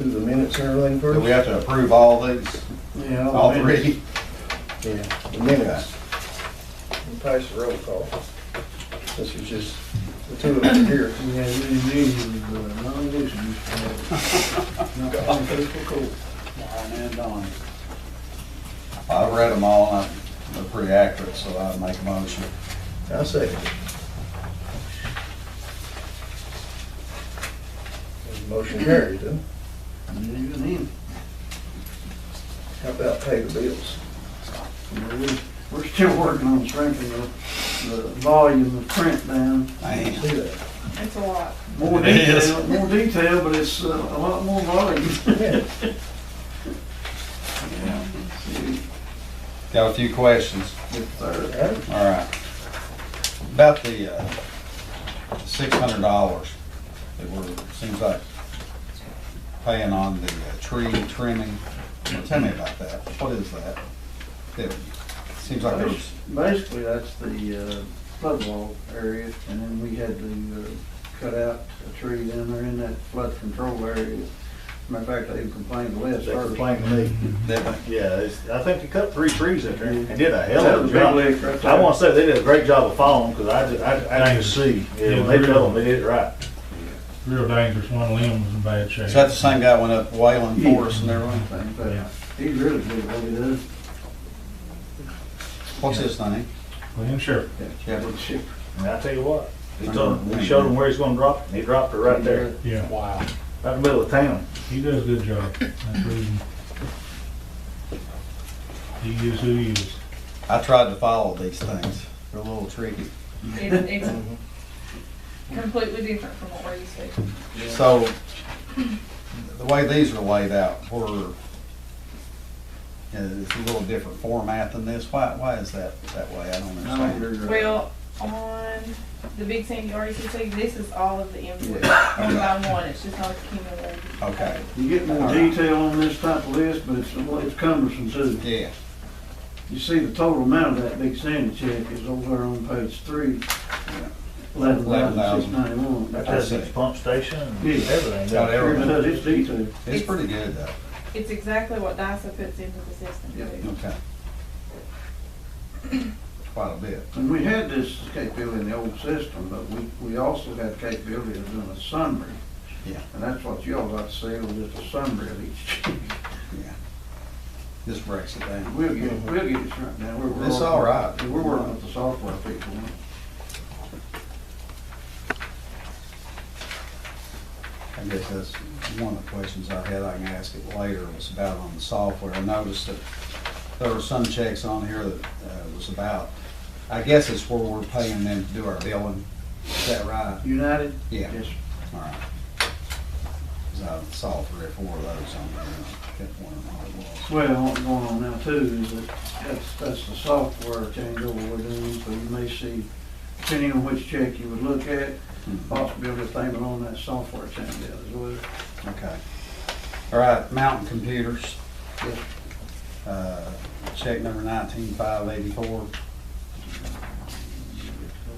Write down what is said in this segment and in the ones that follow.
through the minutes and everything first? Do we have to approve all these? Yeah, All three? Yeah, the minutes. We'll pass the roll call. This is just the two of us here. Yeah, you non-issue. Not people cool. And Donnie. I've read them all, and they're pretty accurate, so I'd make a motion. I second it. Motion carried, huh? Even him. How about pay the bills? We're still working on shrinking the volume of print down. Man. See that? It's a lot. More It is. detail, but it's a lot more volume. Yeah. Yeah. Got a few questions. Right. All right. About the $600 that seems like paying on the tree trimming. Well, tell me about that. What is that? It seems like there's, Basically, that's the flood wall area, and then we had to cut out a tree down there in that flood control area. Matter of fact, they even complained to Les They first. complained to me. Yeah, I think they cut 3 trees up there. They did a hell That of was a a big job. lick right there. I want to say they did a great job of following because I just see. Yeah, when they tell them they did it right. Real dangerous, one limb was in bad shape. is that the same guy went up Wayland Forest and everything? Same thing. Yeah. He's really good at what he does. What's his name? William Sherp. Yeah. Good ship. And I tell you what, we showed him where he's going to drop it, and he dropped it right there, Yeah, right in the middle of town. he does a good job. That's reason. He is who he is. I tried to follow these things. They're a little tricky. It's completely different from what we're used to. So, the way these are laid out, it's a little different format than this. Why is that way? I don't understand. Well, on the Big Sandy RECC, this is all of the input, one by one, it's just not accumulated. Okay. You get more detail on this type of list, but it's cumbersome too. Yeah. You see the total amount of that Big Sandy check is over there on page 3. Yeah. $11,691. That has its pump station and Yeah. everything. Got everything. It does, it's detailed. It's pretty good though. It's exactly what DISA puts into the system too. Okay. Quite a bit. And we had this capability in the old system, but we also had capability of doing a summary. Yeah. And that's what you all got to see, was just a summary of each check. Yeah. This breaks it down. We'll get it right now. It's all right. We're working with the software people. I guess that's one of the questions I had. I can ask it later. Was about on the software. I noticed that there were some checks on here that was about, I guess it's where we're paying them to do our billing. Is that right? United? Yeah. Yes. All right. 'Cause I saw 3 or 4 of those on there. I kept wondering what it was. Well, what's going on now too is that that's the software changeover we're doing, so you may see, depending on which check you would look at, possibility of payment on that software change out as well. Okay. All right, Mountain Computers. Yes. Check number 19,584.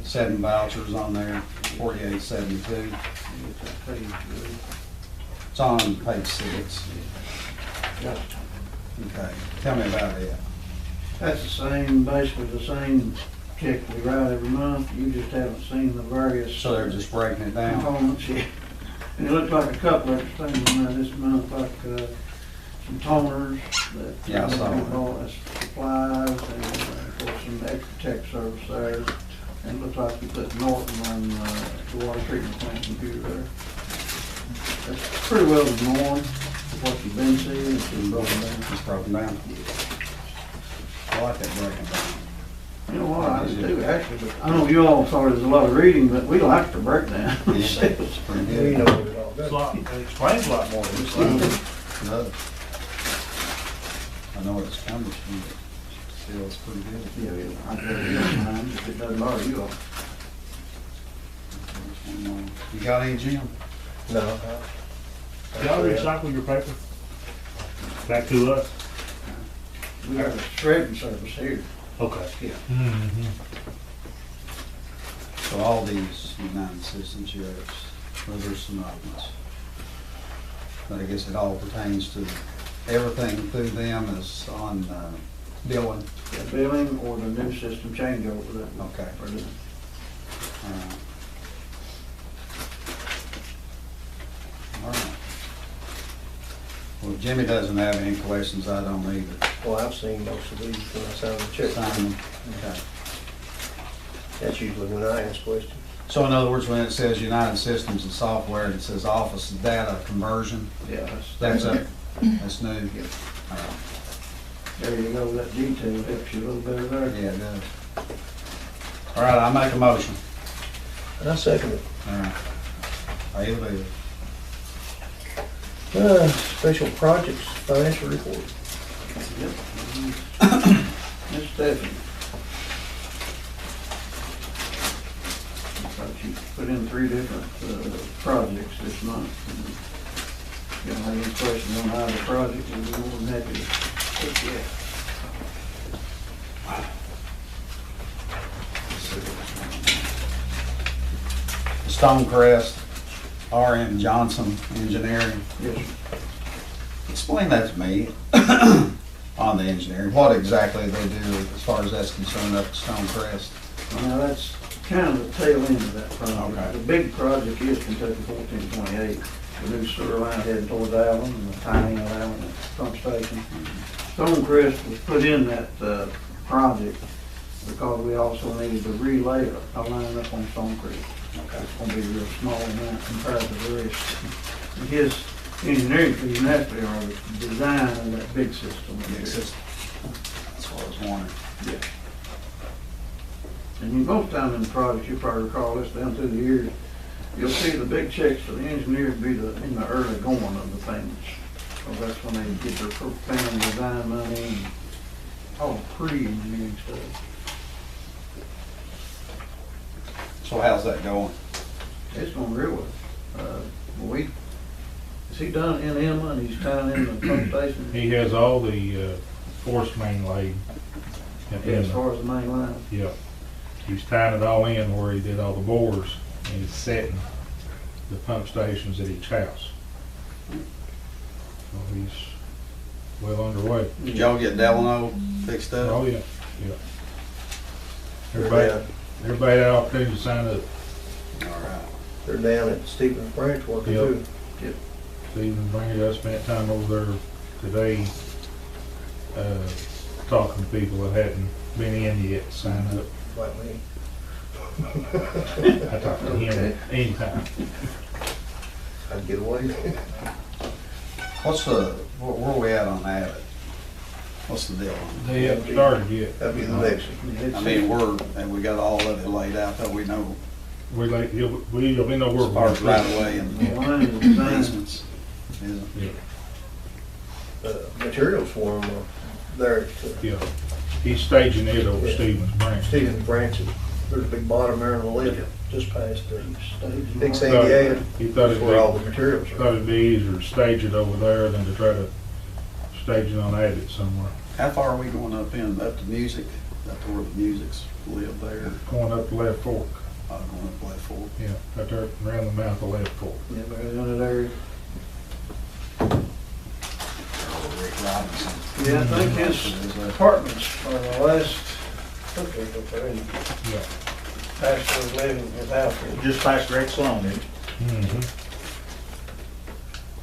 7 vouchers on there, 4872. It's on page 6. Yeah. Okay, tell me about it. That's the same, basically the same check we write every month. You just haven't seen the various So they're just breaking it down? components yet. And it looks like a couple of things on there this month, like some toners that Yeah, I saw that. bought as supplies, and of course some extra tech service there. And it looks like you put Norton on the water treatment plant computer there. That's pretty well the norm of what you've been seeing. It's been broken down. It's broken down? I like that breaking down. You know what, I do actually, but I know you all thought it was a lot of reading, but we like the breakdown. Yeah, it's pretty We good. know what it all It's does. it explains a lot more than this. Good. I know it's cumbersome, but still it's pretty good. Yeah, I tell you, don't mind if it doesn't bother you all. You got any, Jim? No. Y'all recycle your paper? Back to us? We have a shredding service here. Okay. Yeah. Mm-hmm. So all these United Citizen checks, well, there's some others. But I guess it all pertains to everything through them is on billing. Yeah, billing or the new system changeover that Okay. we're doing. All right. Well, Jimmy doesn't have any questions, I don't either. Well, I've seen most of these when I sign the check. Sign them. Okay. That's usually when I ask questions. So in other words, when it says United Systems and Software, it says Office Data Conversion, Yeah, that's that's new. Yeah. All right. There you go, that detail helps you a little better there. Yeah, it does. All right, I make a motion. And I second it. All right. Pay the bill. Special projects financial report. Miss Stephanie. Thought you put in 3 different projects this month. If you don't have any questions on either project, we'll be more than happy to take you. Stonecrest, R.M. Johnson Engineering. Yes, sir. Explain that to me on the engineering, what exactly they do as far as that's concerned up at Stonecrest. Now, that's kind of the tail end of that project. Okay. The big project is Kentucky 1428, the new sewer line heading towards Allen and the tying of Allen pump station. Stonecrest was put in that project because we also needed to relay a line up on Stonecrest. Okay. It's gonna be a real small amount compared to the rest. And his engineering fees naturally are the design of that big system. Big system. That's what I was wondering. Yeah. And you, most time in the project, you probably recall this down through the years, you'll see the big checks for the engineers be in the early going of the payments. So that's when they get their family design money and all pre-engineering stuff. So how's that going? It's going real well. Is he done NM and he's tying in the pump station? He has all the force main laid. As far as the main line? Yeah. He's tying it all in where he did all the bores, and he's setting the pump stations at each house. So he's well underway. Did y'all get Delano fixed up? Oh, yeah, yeah. Everybody had an opportunity to sign up. All right. They're down at Stevens Branch working Yep. too. Stephen Bringer, I spent time over there today, talking to people that hadn't been in yet to sign up. Like me. I talk to him anytime. I'd get away. Where are we at on that? What's the deal on it? They haven't started yet. That'd be the next one. I mean, we got all of it laid out, that we know We like, we know as we're far as right part away and The line is designed. easements. Is it? Yeah, Materials for them are there yeah. He's staging it over Yeah. Stevens Branch. Stevens Branch. There's a big bottom there on the left, just past the Big Thought- Sandy Ave. He thought That's where all the it'd materials be, are. thought it'd be easier to stage it over there than to try to stage it on Abbott somewhere. How far are we going up to music? Up to where the musics live there? Going up the left fork, Going up left forward. yeah, right there around the mouth of left fork. Yeah, but in that area. Rick Robinson. Yeah, I think his apartments are the last, okay, Yeah. pastor was living his house here. Just past Greg Sloan, isn't it? Mm-hmm.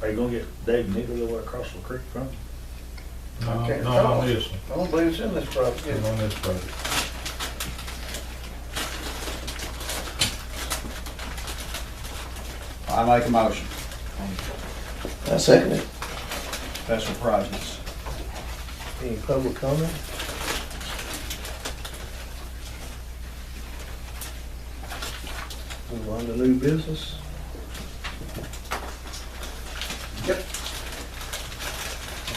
Are you gonna get Dave Nichols over across the creek from him? No, can't not tell. on this one, I don't believe it's in this project. not on this project. I make a motion. I second it. Special projects. Any public comment? Move on to new business. Yep.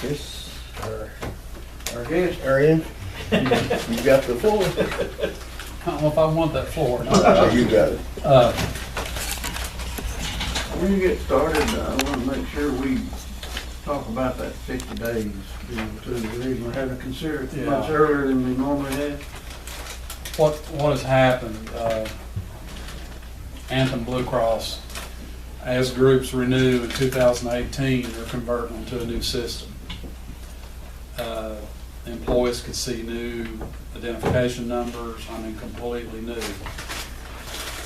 Guess Our guest, Arian, you got the floor. I don't know if I want that floor. You got it. when you get started, I want to make sure we talk about that 50 days deal too. The reason we're having to consider it much Yeah. earlier than we normally have. What has happened, Anthem Blue Cross as groups renew in 2018, they're converting to a new system. Employees could see new identification numbers, I mean, completely new.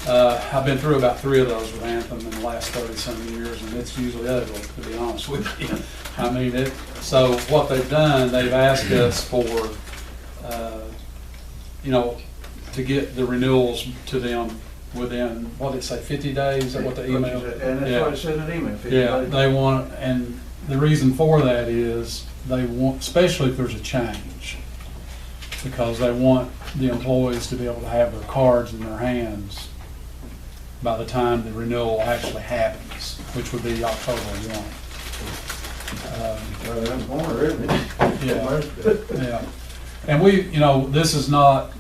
I've been through about 3 of those with Anthem in the last 30-some years, and it's usually ugly, to be honest with you. I mean, so what they've done, they've asked us for, to get the renewals to them within, what did it say, 50 days? Is that what the email? And that's what it said in the email. 50 Yeah, days. they want, and the reason for that is they want, especially if there's a change, because they want the employees to be able to have their cards in their hands by the time the renewal actually happens, which would be October 1. Well, that's more, isn't it? Yeah, yeah. And we, this is not,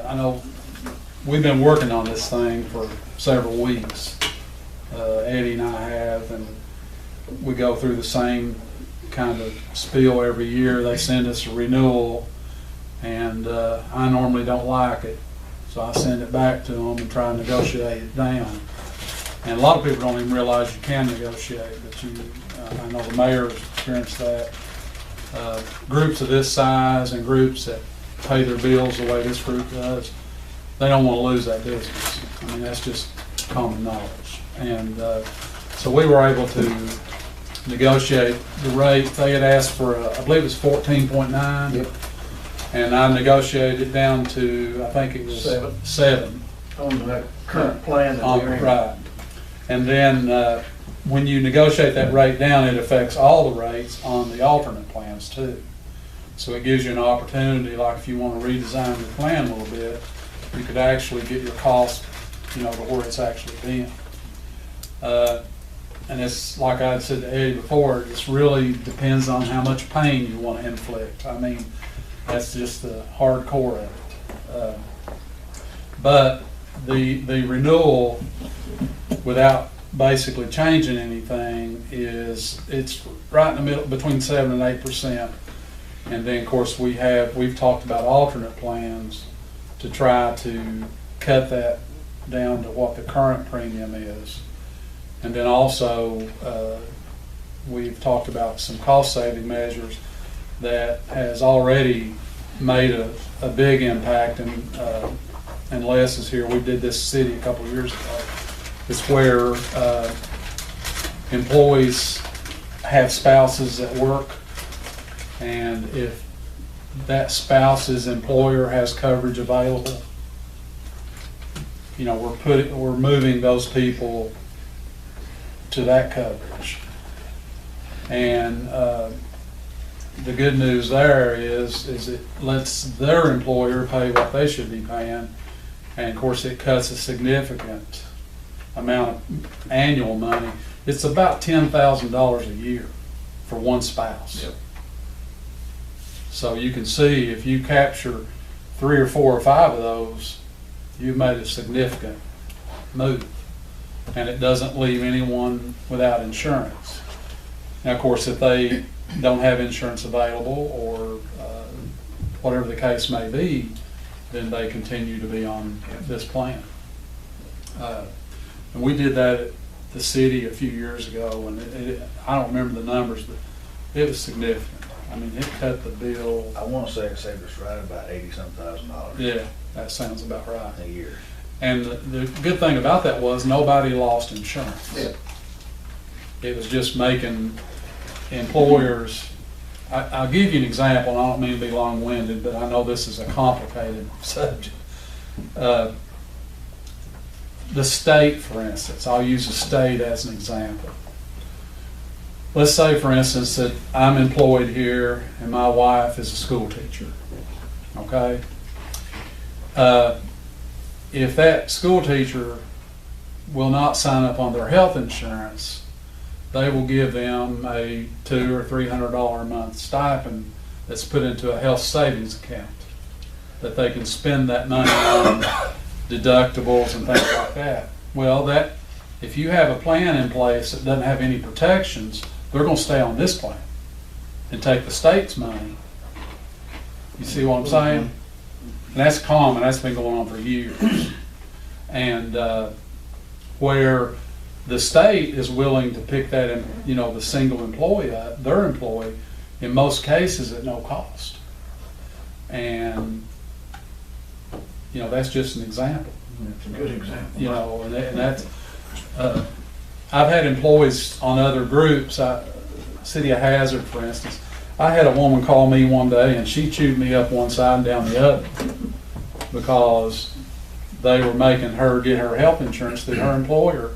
I know, we've been working on this thing for several weeks. Eddie and I have, and we go through the same kind of spiel every year. They send us a renewal, and I normally don't like it, so I send it back to them and try and negotiate it down. And a lot of people don't even realize you can negotiate, but I know the mayor has experienced that. Groups of this size and groups that pay their bills the way this group does, they don't want to lose that business. I mean, that's just common knowledge. And so we were able to negotiate the rate. They had asked for, I believe it was 14.9. Yep. And I negotiated it down to, I think it was 7. On that current plan that we're in. Right. And then when you negotiate that rate down, it affects all the rates on the alternate plans too. So it gives you an opportunity, like if you want to redesign your plan a little bit, you could actually get your cost, to where it's actually been. And it's like I had said to Eddie before, it really depends on how much pain you want to inflict. I mean, that's just the hardcore of it. But the renewal, without basically changing anything, it's right in the middle, between 7 and 8%. And then, of course, we've talked about alternate plans to try to cut that down to what the current premium is. And then also, we've talked about some cost-saving measures that has already made a big impact. And Les is here. We did this city a couple of years ago. It's where employees have spouses at work, and if that spouse's employer has coverage available, we're moving those people to that coverage. And the good news there is it lets their employer pay what they should be paying, and of course it cuts a significant amount of annual money. It's about $10,000 a year for one spouse. Yep. So you can see if you capture 3 or 4 or 5 of those, you've made a significant move, and it doesn't leave anyone without insurance. Now, of course, if they don't have insurance available or whatever the case may be, then they continue to be on this plan. And we did that at the city a few years ago, and I don't remember the numbers, but it was significant. I mean, it cut the bill. I want to say it saved us right about $80,000 Yeah, that sounds about right. a year. And the good thing about that was nobody lost insurance. Yeah. It was just making employers, I'll give you an example, and I don't mean to be long-winded, but I know this is a complicated subject. The state, for instance, I'll use the state as an example. Let's say, for instance, that I'm employed here and my wife is a school teacher, okay? If that school teacher will not sign up on their health insurance, they will give them a $200 or $300 a month stipend that's put into a health savings account that they can spend that money on deductibles and things like that. Well, if you have a plan in place that doesn't have any protections, they're going to stay on this plan and take the state's money. You see what I'm saying? And that's common. That's been going on for years. And where the state is willing to pick that, you know, the single employee up, their employee, in most cases at no cost. And, you know, that's just an example. It's a good example. You know, and that's, I've had employees on other groups, City of Hazard, for instance. I had a woman call me one day and she chewed me up one side and down the other because they were making her get her health insurance through her employer.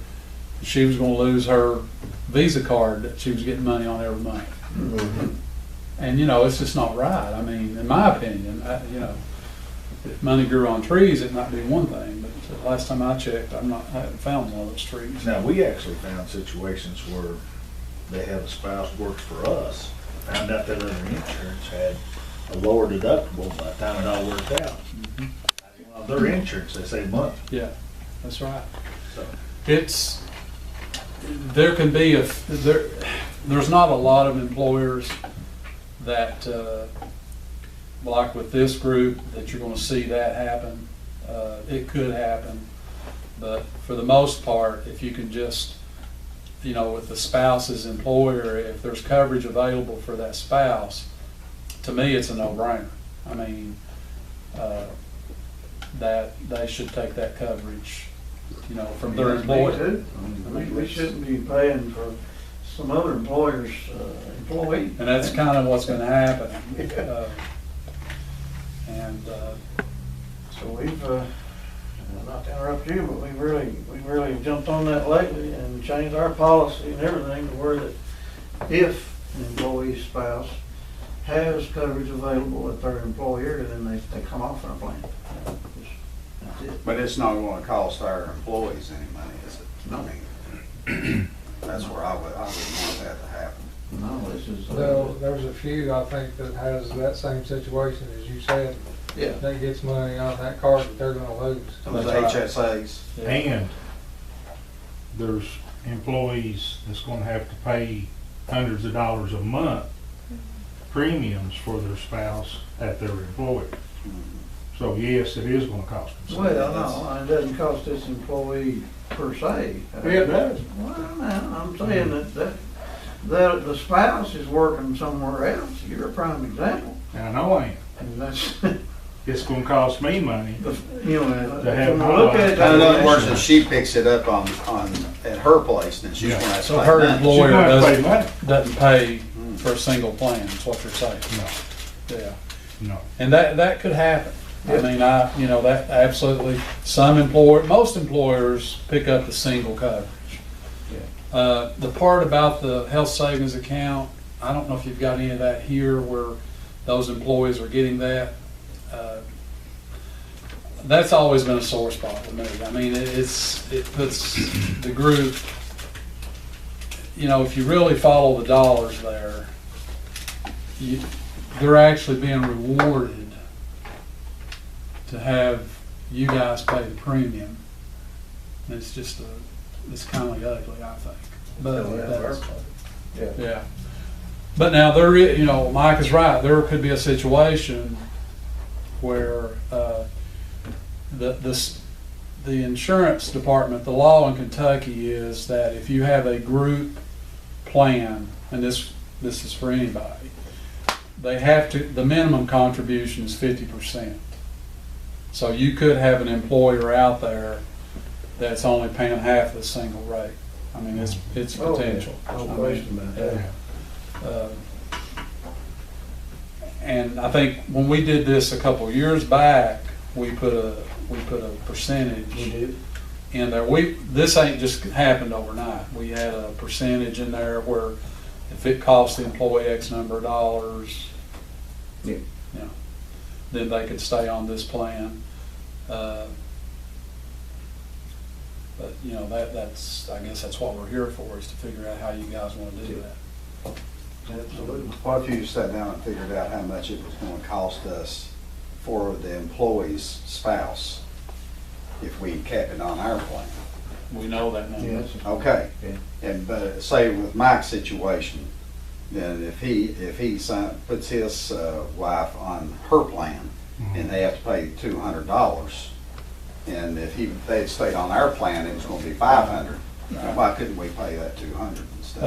She was gonna lose her Visa card that she was getting money on every month. And, you know, it's just not right. I mean, in my opinion, you know, if money grew on trees, it might be one thing, but the last time I checked, I haven't found one of those trees. Now, we actually found situations where they had a spouse work for us, found out that their insurance had a lower deductible by the time it all worked out. Well, their insurance, they saved money. Yeah, that's right. So, There can be there's not a lot of employers that, like with this group, that you're gonna see that happen. It could happen, but for the most part, if you can just, you know, with the spouse's employer, if there's coverage available for that spouse, to me, it's a no-brainer. I mean, that they should take that coverage, you know, from their employer. too. I mean, we shouldn't be paying for some other employer's employee. And that's kind of what's gonna happen. So we've, not to interrupt you, but we really jumped on that lately and changed our policy and everything to where that if an employee's spouse has coverage available at their employer, then they come off our plan. That's it. But it's not gonna cost our employees any money, is it? I mean, that's where I wouldn't want that to happen. No, this is. Well, there's a few, I think, that has that same situation as you said, Yeah. that gets money on that card that they're gonna lose. Those That's right. HSAs. Yeah. And there's employees that's gonna have to pay hundreds of dollars a month premiums for their spouse at their employer. So yes, it is gonna cost them. Well, no, it doesn't cost this employee per se. Yeah, it does. Well, now, I'm saying that the spouse is working somewhere else. You're a prime example. And I know I am. And that's, It's gonna cost me money. you know, To have when we look at it. In other words, if she picks it up at her place, then she's gonna have to So pay her money. employer She's gonna have to pay money. doesn't pay for a single plan, is what you're saying. No, Yeah. no. And that could happen. I Yeah. mean, you know, that absolutely, most employers pick up the single coverage. The part about the health savings account, I don't know if you've got any of that here where those employees are getting that. That's always been a sore spot with me. I mean, it puts the group, you know, if you really follow the dollars there, they're actually being rewarded to have you guys pay the premium. And it's just it's kind of ugly, I think. But yeah. But now you know, Mike is right. There could be a situation where the insurance department, the law in Kentucky is that if you have a group plan, and this is for anybody, the minimum contribution is 50%. So you could have an employer out there that's only paying half the single rate. I mean, it's potential. No question about that. And I think when we did this a couple of years back, we put a percentage in there. This ain't just happened overnight. We had a percentage in there where if it cost the employee X number of dollars, Yeah. you know, then they could stay on this plan. But you know, I guess that's what we're here for, is to figure out how you guys want to do that. Absolutely. What if you sat down and figured out how much it was gonna cost us for the employee's spouse if we kept it on our plan? We know that number. Yes. Okay, Yeah. and but say with Mike's situation, then if he puts his wife on her plan and they have to pay $200, and if they'd stayed on our plan, it was gonna be $500. Why couldn't we pay that 200 instead?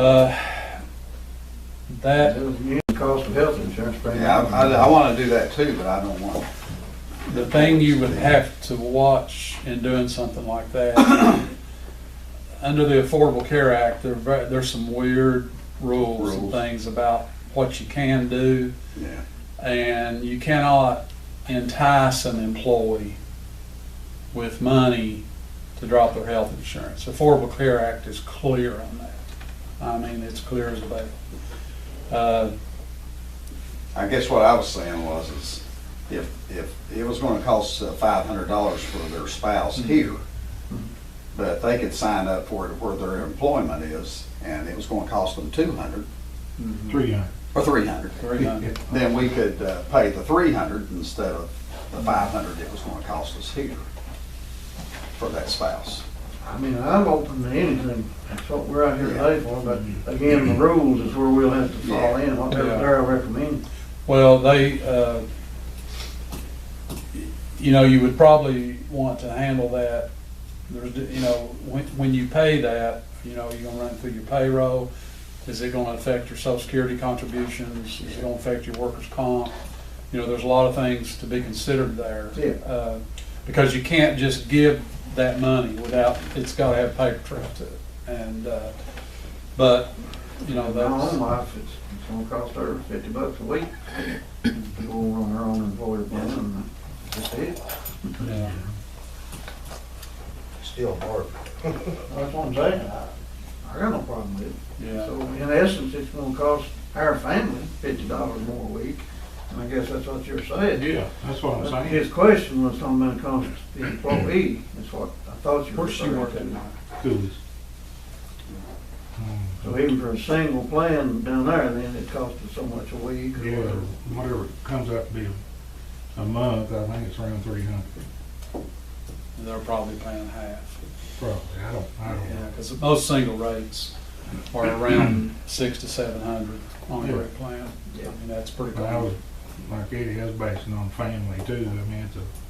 That, The cost of health insurance premium. Yeah, I wanna do that too, but I don't want. the thing you would have to watch in doing something like that, under the Affordable Care Act, there's some weird rules and things about what you can do, Yeah. and you cannot entice an employee with money to drop their health insurance. The Affordable Care Act is clear on that. I mean, it's clear as a bell. I guess what I was saying was, is if it was gonna cost $500 for their spouse here, but they could sign up for it where their employment is, and it was gonna cost them 200 $300. or 300, 300. then we could pay the 300 instead of the 500 it was gonna cost us here for that spouse. I mean, I'm open to anything, that's what we're out here today for, but again, the rules is where we'll have to fall in, whatever Yeah. Darrell recommends. Well, they, you would probably want to handle that. There's, when you pay that, you're gonna run through your payroll. Is it gonna affect your social security contributions? Is it gonna affect your workers' comp? There's a lot of things to be considered there. Yeah. Because you can't just give that money without, it's gotta have paper trail to it. And, but, My own that's, wife, it's gonna cost her $50 a week. She'll run her own employer plan, and that's it. yeah. Still hard. That's what I'm saying, I got no problem with it. Yeah. So in essence, it's gonna cost our family $50 more a week, and I guess that's what you're saying. Yeah, that's what I'm But saying. his question was talking about cost the employee, that's what I thought you were Where's she saying. working now? Coolies. So even for a single plan down there, then it costs us so much a week or Yeah, whatever. whatever it comes out to be a month, I think it's around 300. They're probably paying half. Probably, I don't Yeah, know. because most single rates are around 600 to 700 on a Yeah. direct plan. I mean, that's pretty But I was, common. like Eddie, I was basing on family too. I mean,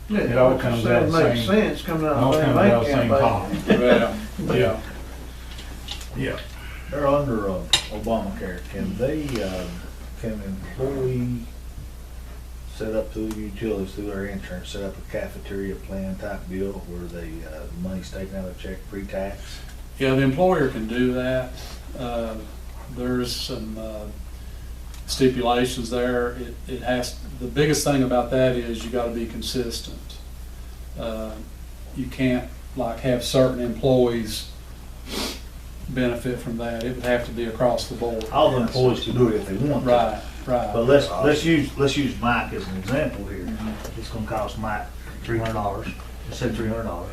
Yeah, It all what you comes said out the makes same- sense, coming it out all of the comes bank out the same pot. campaign. Yeah, yeah. Yeah. They're under Obamacare. Can they, can an employee set up through the utilities, through their insurance, set up a cafeteria plan type deal where they, money's taken out of the check pre-tax? Yeah, the employer can do that. There's some stipulations there. It has, the biggest thing about that is you gotta be consistent. You can't like have certain employees benefit from that. It would have to be across the board. All the employees can do it if they want to. Right, right. But let's use Mike as an example here. It's gonna cost Mike $300, let's say $300.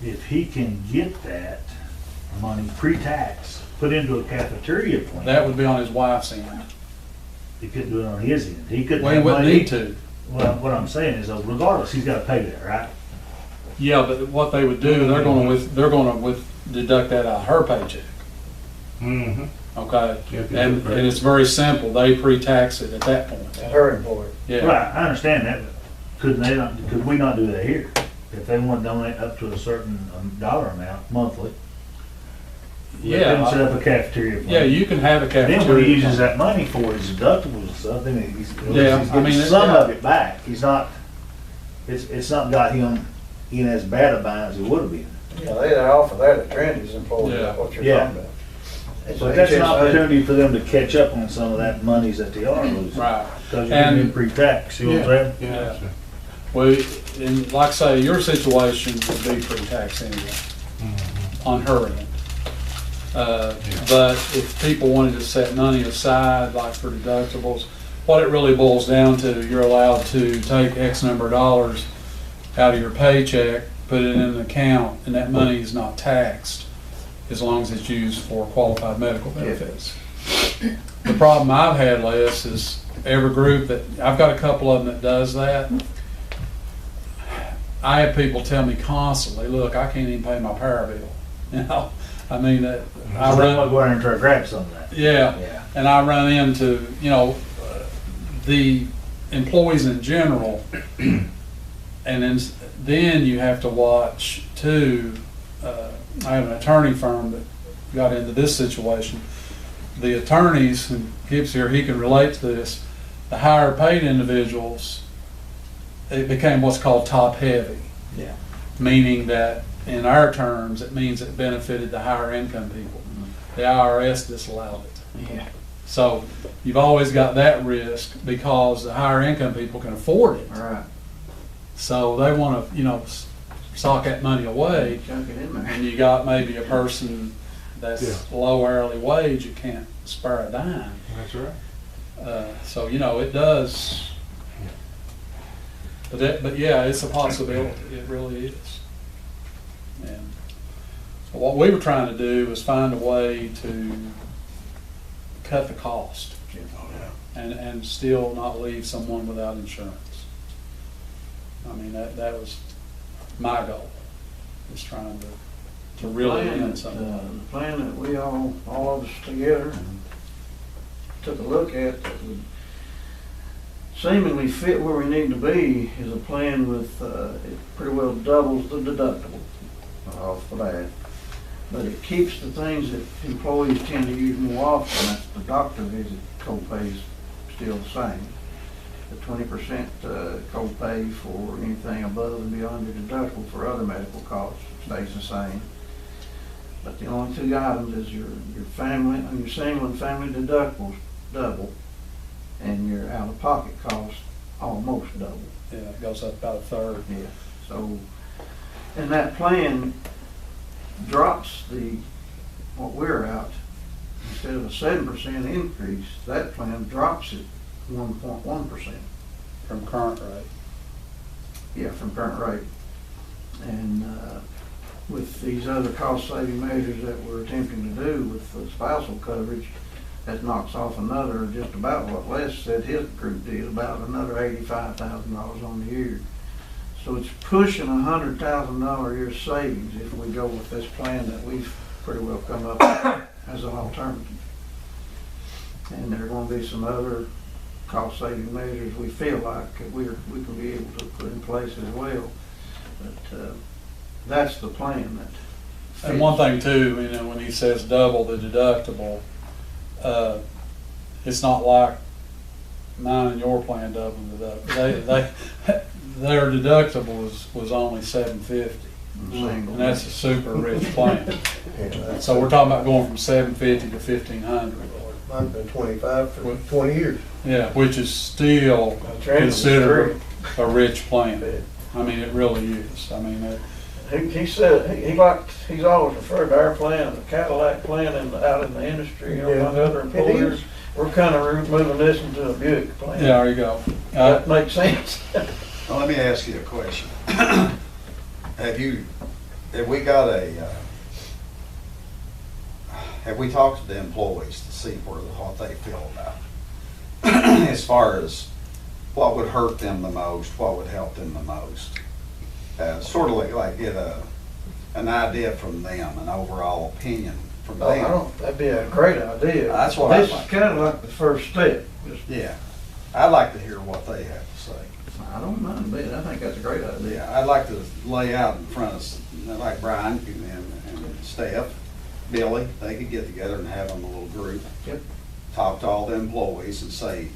If he can get that money pre-tax, put into a cafeteria plan. That would be on his wife's end. He couldn't do it on his end. He couldn't Well, he have wouldn't money. need to. Well, what I'm saying is, regardless, he's gotta pay that, right? Yeah, but what they would do, they're gonna deduct that out of her paycheck, Mm-hmm. okay? Yeah, if you And do it. it's very simple, they pre-tax it at that point. And her employer. Yeah, Right, I understand that, but could we not do that here? If they want to donate up to a certain dollar amount monthly, let them set yeah, up a cafeteria plan. yeah, you can have a cafeteria. Then when he uses that money for his deductibles and stuff, then he's Yeah, he's I mean, getting it- some yeah. of it back. He's not, it's not got him in as bad a bind as it would have been. Yeah, they offer that at Trendy's employees, Yeah. what you're Yeah. talking about. It's But that's an HSA. opportunity for them to catch up on some of that monies that they are losing. Right. Because you're getting And- pre-tax, you know what I'm saying? Yeah. Yeah. Well, and like I say, your situation would be pre-tax anyway, Mhm. on her end. But if people wanted to set money aside, like for deductibles, what it really boils down to, you're allowed to take X number of dollars out of your paycheck, put it in an account, and that money is not taxed as long as it's used for qualified medical benefits. The problem I've had, Les, is every group that, I've got a couple of them that does that. I have people tell me constantly, look, I can't even pay my power bill. I mean, that, I So they want run, to go in and try to grab some of that. yeah, Yeah. and I run into, the employees in general, and then you have to watch too, I have an attorney firm that got into this situation. The attorneys, and Gibbs here, he can relate to this, the higher paid individuals, it became what's called top heavy. Yeah. Meaning that in our terms, it means it benefited the higher income people. The IRS disallowed it. Yeah. So you've always got that risk because the higher income people can afford it. All right. So they want to, sock that money away. Chunk it in there. And you got maybe a person that's low hourly wage, you can't spare a dime. That's right. So, it does. But yeah, it's a possibility. It really is. And what we were trying to do was find a way to cut the cost and still not leave someone without insurance. I mean, that was my goal, was trying to really end something. The plan that we all of us together took a look at that would seemingly fit where we need to be is a plan with, it pretty well doubles the deductible off the bat. But it keeps the things that employees tend to use more often, that's the doctor visit copay is still the same. The 20% copay for anything above and beyond your deductible for other medical costs stays the same. But the only two items is your family, and your single and family deductibles double, and your out-of-pocket costs almost double. Yeah, it goes up about a third. Yeah. So, and that plan drops what we're out, instead of a 7% increase, that plan drops it 1.1%. From current rate. Yeah, from current rate. And with these other cost-saving measures that we're attempting to do with the spousal coverage, that knocks off another, just about what Les said his group did, about another $85,000 on the year. So it's pushing $100,000 a year savings if we go with this plan that we've pretty well come up with as an alternative. And there are going to be some other cost-saving measures we feel like that we can be able to put in place as well. But that's the plan that fits. And one thing too, when he says double the deductible, it's not like mine and your plan doubling the deductible. Their deductible was only $750, and that's a super rich plan. So we're talking about going from $750 to $1,500. Mine's been 25 for 20 years. Yeah, which is still considered a rich plan. I mean, it really is. I mean, He said he's always referred to our plan, the Cadillac plan, out in the industry, among other employers. We're kind of moving this into a Buick plan. yeah, there you go. That makes sense. Well, let me ask you a question. Have we talked to the employees to see what they feel about it? As far as what would hurt them the most, what would help them the most? Sort of like get an idea from them, an overall opinion from them. That'd be a great idea. That's what This I is think. kind of like the first step. Yeah, I'd like to hear what they have to say. I don't mind a bit. I think that's a great idea. Yeah, I'd like to lay out in front of, like Brian and Steph, Billy, they could get together and have them a little group. Yep. Talk to all the employees and say,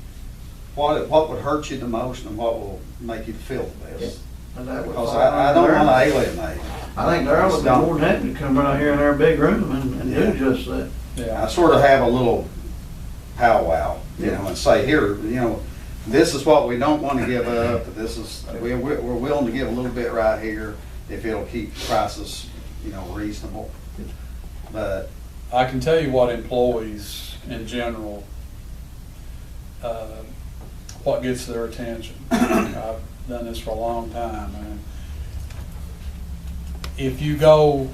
what would hurt you the most and what will make you feel the best? Yep. And that would Because fall I under don't want to Darryl. alienate. I think Darryl would be more than happy to come out here in our big room and Yeah. do just that. Yeah. I sort of have a little powwow, and say, here, this is what we don't want to give up. This is, we're willing to give a little bit right here if it'll keep prices, reasonable. But I can tell you what employees in general, what gets their attention. I've done this for a long time. And if you go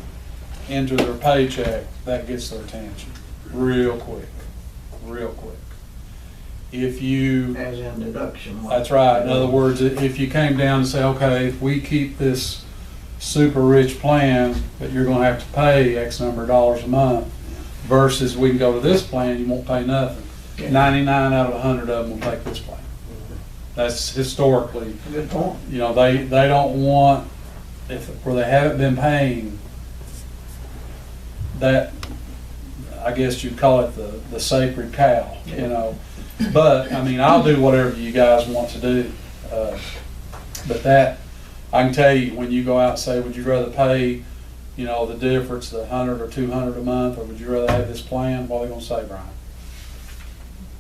into their paycheck, that gets their attention real quick, real quick. If you, As in deduction. that's right. In other words, if you came down and say, okay, if we keep this super rich plan, but you're gonna have to pay X number of dollars a month, versus we can go to this plan, you won't pay nothing. Yeah. 99 out of 100 of them will take this plan. That's historically, Good point. they don't want, where they haven't been paying that, I guess you'd call it the sacred cow, you know. But, I mean, I'll do whatever you guys want to do. But that, I can tell you, when you go out and say, would you rather pay, you know, the difference, the 100 or 200 a month, or would you rather have this plan? What are they gonna say, Brian?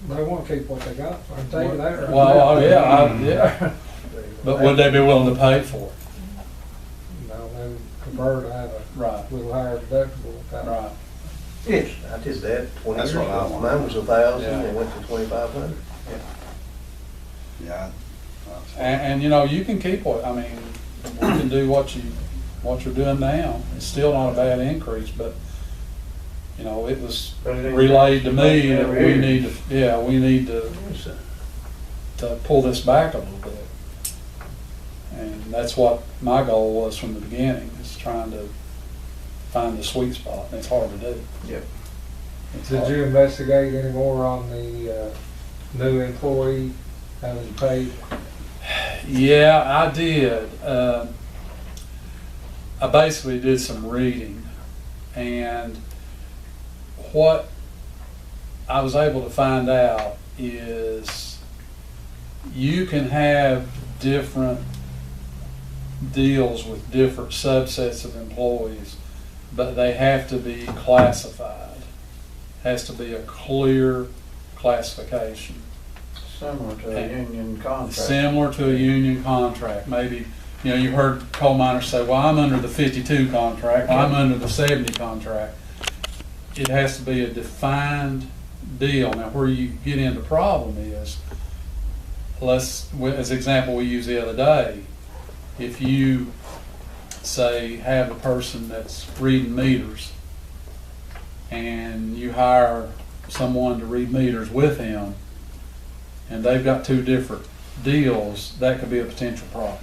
They want to keep what they got, I can tell you that right now. Well, yeah. But would they be willing to pay for it? No, they would prefer to have a Right, little higher deductible. right. Yes, I did that 20 That's years what I ago. want. Mine was 1,000, Yeah. and went to 2,500. Yeah. And you know, you can keep what, I mean, we can do what you're doing now. It's still not a bad increase, but, you know, it was But it ain't- relayed to me that Every we year. need to, yeah, we need to pull this back a little bit. And that's what my goal was from the beginning, is trying to find the sweet spot, and it's hard to do. Yep. It's Did hard. you investigate any more on the new employee having paid? Yeah, I did. I basically did some reading, and what I was able to find out is you can have different deals with different subsets of employees, but they have to be classified. Has to be a clear classification. Similar to a union contract. Similar to a union contract, maybe, you know, you've heard coal miners say, well, I'm under the 52 contract, I'm under the 70 contract. It has to be a defined deal. Now, where you get into problem is, as example we used the other day, if you, say, have a person that's reading meters, and you hire someone to read meters with him, and they've got two different deals, that could be a potential problem,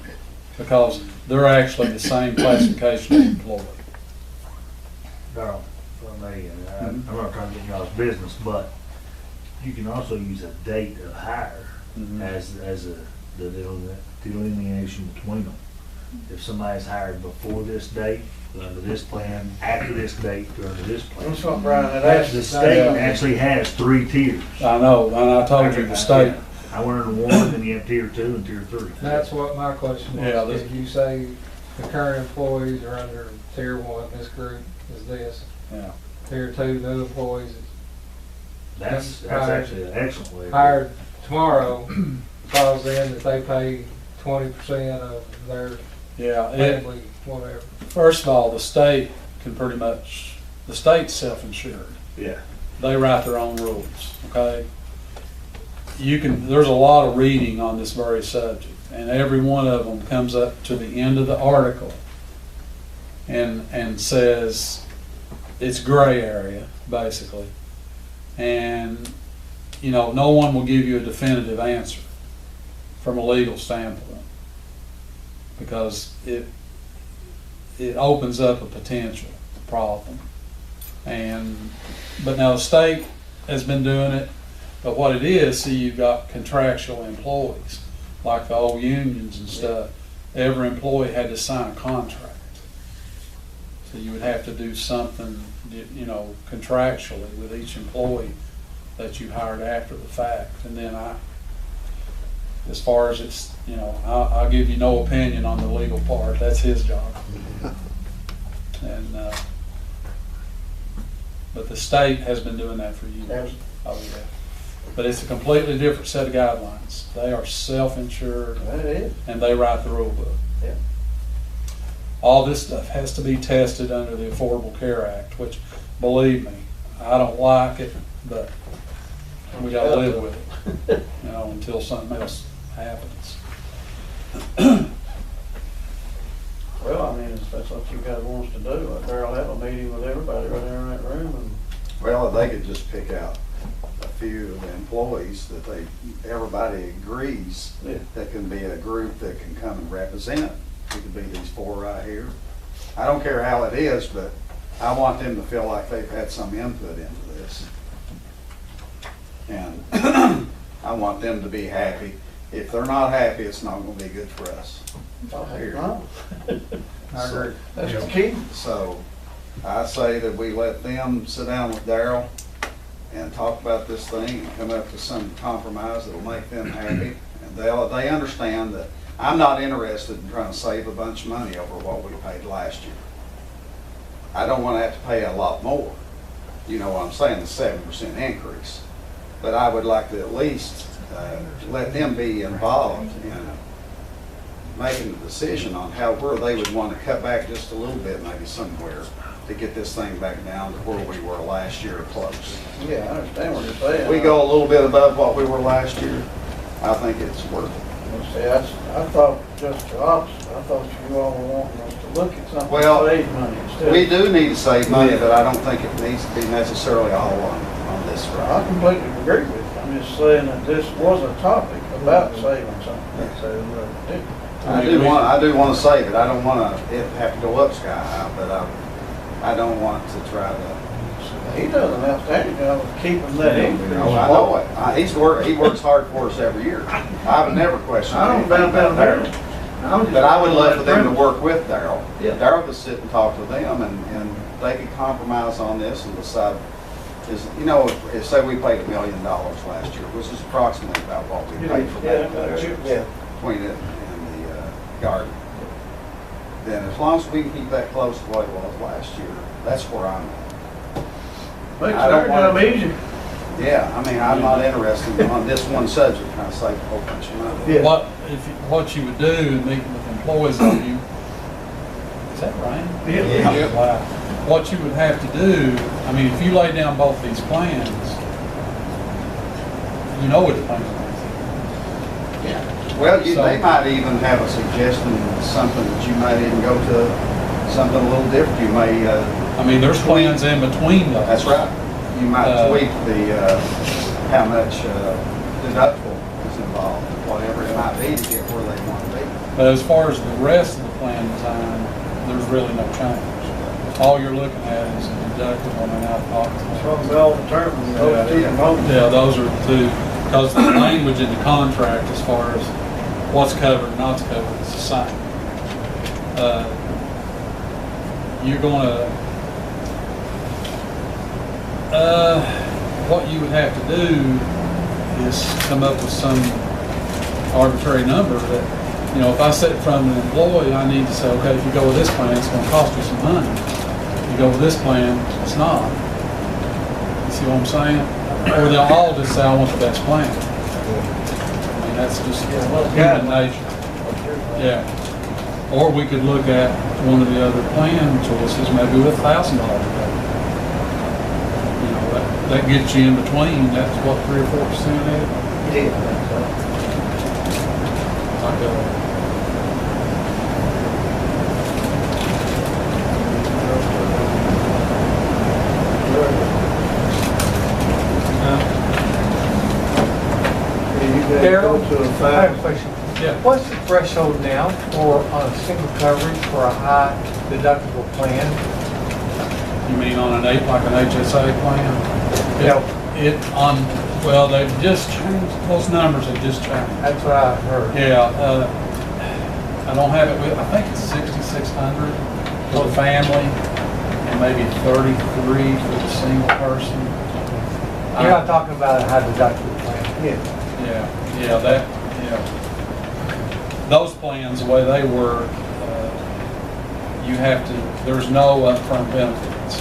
because they're actually the same classification of employee. Darrell, if I may, and I'm not trying to get y'all's business, but you can also use a date of hire Mhm. as the delineation between them. If somebody's hired before this date, they're under this plan, after this date, they're under this plan. That's what Brian had asked. The state actually has 3 tiers. I know, and I told you the state, I went under 1, then you have tier 2 and tier 3. That's what my question Yeah, was. this- Did you say the current employees are under tier 1, this group is this, yeah. tier 2, new employees That's Hired. actually an excellent way. hired tomorrow, falls in that they pay 20% of their Yeah, it, family, whatever. first of all, the state can pretty much, the state's self-insured. Yeah. They write their own rules, okay? There's a lot of reading on this very subject, and every one of them comes up to the end of the article and says it's gray area, basically. And, you know, no one will give you a definitive answer from a legal standpoint, because it opens up a potential problem. But now the state has been doing it, but what it is, see, you've got contractual employees, like the old unions and stuff. Every employee had to sign a contract. So you would have to do something, you know, contractually with each employee that you hired after the fact. And then as far as it's, you know, I'll give you no opinion on the legal part. That's his job. And, but the state has been doing that for years. Oh, yeah. But it's a completely different set of guidelines. They are self-insured, That is. and they write the rule book. Yeah. All this stuff has to be tested under the Affordable Care Act, which, believe me, I don't like it, but we gotta live with it, you know, until something else happens. Well, I mean, if that's what you guys wants to do, like Darrell have a meeting with everybody right there in that room and. Well, if they could just pick out a few of the employees that everybody agrees Yeah. that can be a group that can come and represent. It could be these 4 right here. I don't care how it is, but I want them to feel like they've had some input into this. And I want them to be happy. If they're not happy, it's not gonna be good for us. Oh, heck Here. no. I agree. That's the key. So, I say that we let them sit down with Darrell and talk about this thing and come up with some compromise that'll make them happy. And they understand that I'm not interested in trying to save a bunch of money over what we paid last year. I don't want to have to pay a lot more. You know what I'm saying, the 7% increase. But I would like to at least let them be involved in making a decision on where they would want to cut back just a little bit, maybe somewhere, to get this thing back down to where we were last year or close. Yeah, I understand what you're saying. If we go a little bit above what we were last year, I think it's worth it. Well, see, I thought just the opposite. I thought you all were wanting us to look at something Well, to save money instead. We do need to save money, but I don't think it needs to be necessarily all on this I route. completely agree with you. I'm just saying that this was a topic about saving something. I do want to save it. I don't want it to have to go up sky high, but I don't want to try to. He does an outstanding job of keeping that increase. Oh, I know it. He works hard for us every year. I would never question I don't anything doubt about that. Darrell. But I would love for them to work with Darrell. Yeah. Darrell could sit and talk to them, and they could compromise on this and decide. If say we paid $1 million last year, which is approximately about what we paid for that between it and the garden. Then as long as we can keep that close to what it was last year, that's where I'm at. Makes I don't our job want- easier. Yeah, I mean, I'm not interested on this one subject, trying to save a whole bunch of money. Yeah. What you would do in meeting with employees, is that right? Yeah. Wow. What you would have to do, I mean, if you lay down both these plans, you know what the plans are. Well, So- they might even have a suggestion, something that you might even go to, something a little different. You may, I mean, there's plans in between those. that's right. You might tweak the, how much deductible is involved, whatever it might be to get where they want to be. But as far as the rest of the plan design, there's really no change. All you're looking at is a deductible and out of pocket. That's what we all determined, those two components. Yeah, those are the two, because the language in the contract as far as what's covered and not covered is the same. You're gonna, what you would have to do is come up with some arbitrary number that, if I sit in front of an employee, I need to say, okay, if you go with this plan, it's gonna cost you some money. If you go with this plan, it's not. You see what I'm saying? Or they'll all just say, I want the best plan. I mean, that's just human nature. Yeah. Or we could look at one of the other plan choices, maybe with $1,000 deductible. That gets you in between. That's what, 3 or 4% is? Like Darrell, Go to a I have a five. question. Yeah. What's the threshold now for on a single coverage for a high deductible plan? You mean on an like an HSA plan? No. Well, they've just changed, those numbers have just changed. That's what I heard. Yeah, I don't have it with, I think it's 6,600 for the family and maybe 33 for the single person. You're not talking about a high deductible plan. Yeah. Those plans, the way they work, you have to, there's no upfront benefits.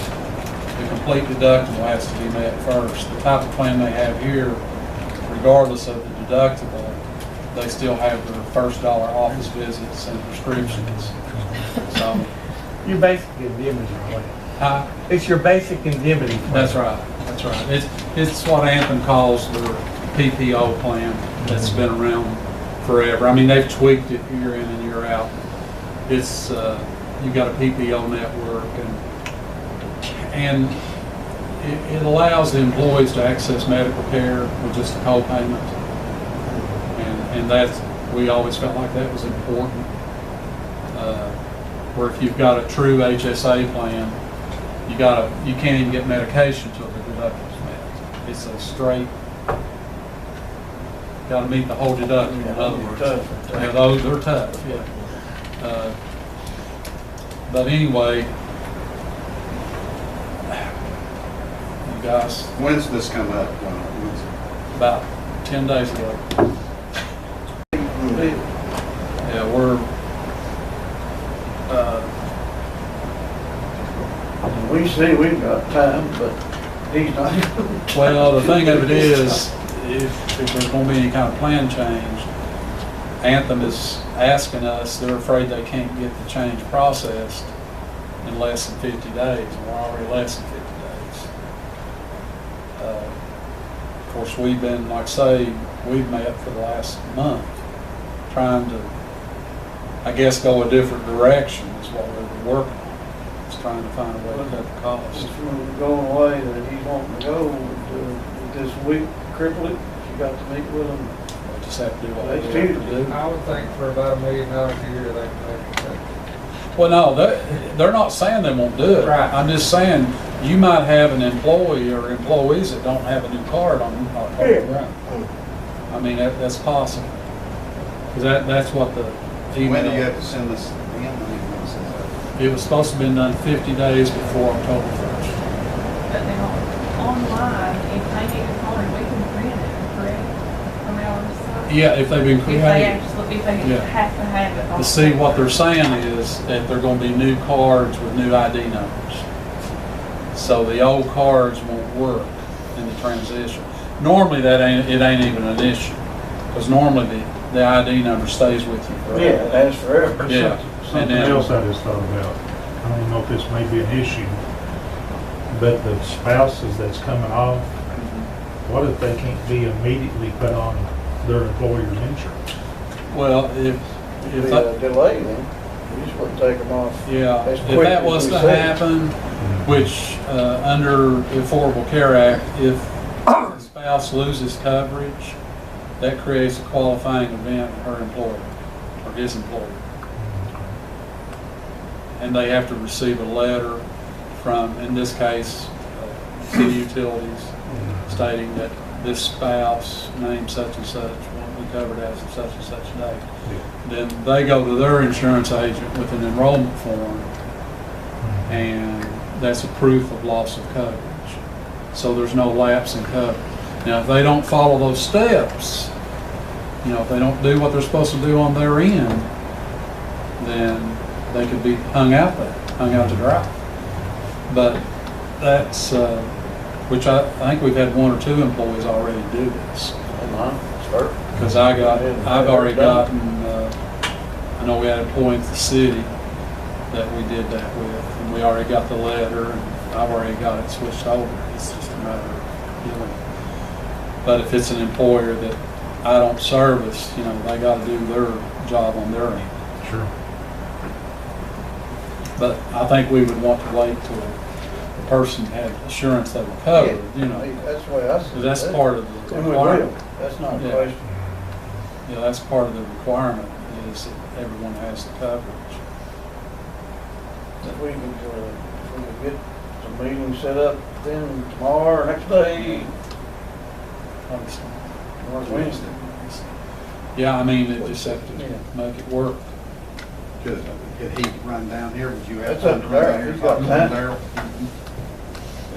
The complete deductible has to be met first. The type of plan they have here, regardless of the deductible, they still have their first dollar office visits and prescriptions. So, You're basically indemnity plan. huh? It's your basic indemnity plan. That's right. It's what Anthem calls their PPO plan that's been around forever. I mean, they've tweaked it year in and year out. It's, you've got a PPO network and it allows the employees to access medical care with just a co-payment. And that's, we always felt like that was important. Where if you've got a true HSA plan, you can't even get medication till the deductible's met. It's a straight, gotta meet the whole deductible, in other words. Yeah, those are tough, yeah. But anyway, guys When's this come up? When's about 10 days ago. Yeah, we're, We see we've got time, but he's not. well, the thing of it is, if there's gonna be any kind of plan change, Anthem is asking us, they're afraid they can't get the change processed in less than 50 days, and we're already less than 50 days. Of course, we've been, like I say, we've met for the last month, trying to, I guess, go a different direction is what we've been working on. It's trying to find a way to cut the cost. It's going away that he's wanting to go with this week, cripple it. You got to meet with him. We just have to do what we They have choose to do. I would think for about $1 million a year, they can make it. Well, no, they're not saying they won't do it. Right. I'm just saying, you might have an employee or employees that don't have a new card on October 1. I mean, that's possible. Because that's what the email. When do you have to send this in? When is that? It was supposed to have been done 50 days before October 1st. But now, online, if they need a card, we can print it, correct? From our side? Yeah, if they've been If they created. actually, if they Yeah. have to have it. on To see what they're paper. saying is that they're gonna be new cards with new ID numbers. So the old cards won't work in the transition. Normally, it ain't even an issue. Because normally the ID number stays with you Yeah, forever. that's forever. Yeah. Something then- else I just thought about, I don't know if this may be an issue, but the spouses that's coming off, what if they can't be immediately put on their employer's insurance? Well, if If that, they delay them, you just wouldn't take them off. yeah, as if quick that as was we to said. happen, which, under the Affordable Care Act, if the spouse loses coverage, that creates a qualifying event for her employer, or his employer. And they have to receive a letter from, in this case, city utilities, stating that this spouse, named such and such, will be covered as of such and such date. Then they go to their insurance agent with an enrollment form, and that's a proof of loss of coverage. So there's no lapse in coverage. Now, if they don't follow those steps, if they don't do what they're supposed to do on their end, then they could be hung out to dry. But that's, which I think we've had 1 or 2 employees already do this. Because I've already gotten, I know we had an employee in the city that we did that with, and we already got the letter, and I've already got it switched over. It's just a matter of doing it. But if it's an employer that I don't service, they gotta do their job on their end. Sure. But I think we would want to wait till the person had assurance they were covered, That's the way I see it. because that's part of the And we requirement. will. That's not a Yeah. question. That's part of the requirement, is that everyone has the coverage. If we could get some meetings set up then tomorrow or next day, or Wednesday. Yeah, I mean, it just have to make it work. Could he run down here? Would you have That's up time to to run Darryl. down here? He's got talk to time. Darryl?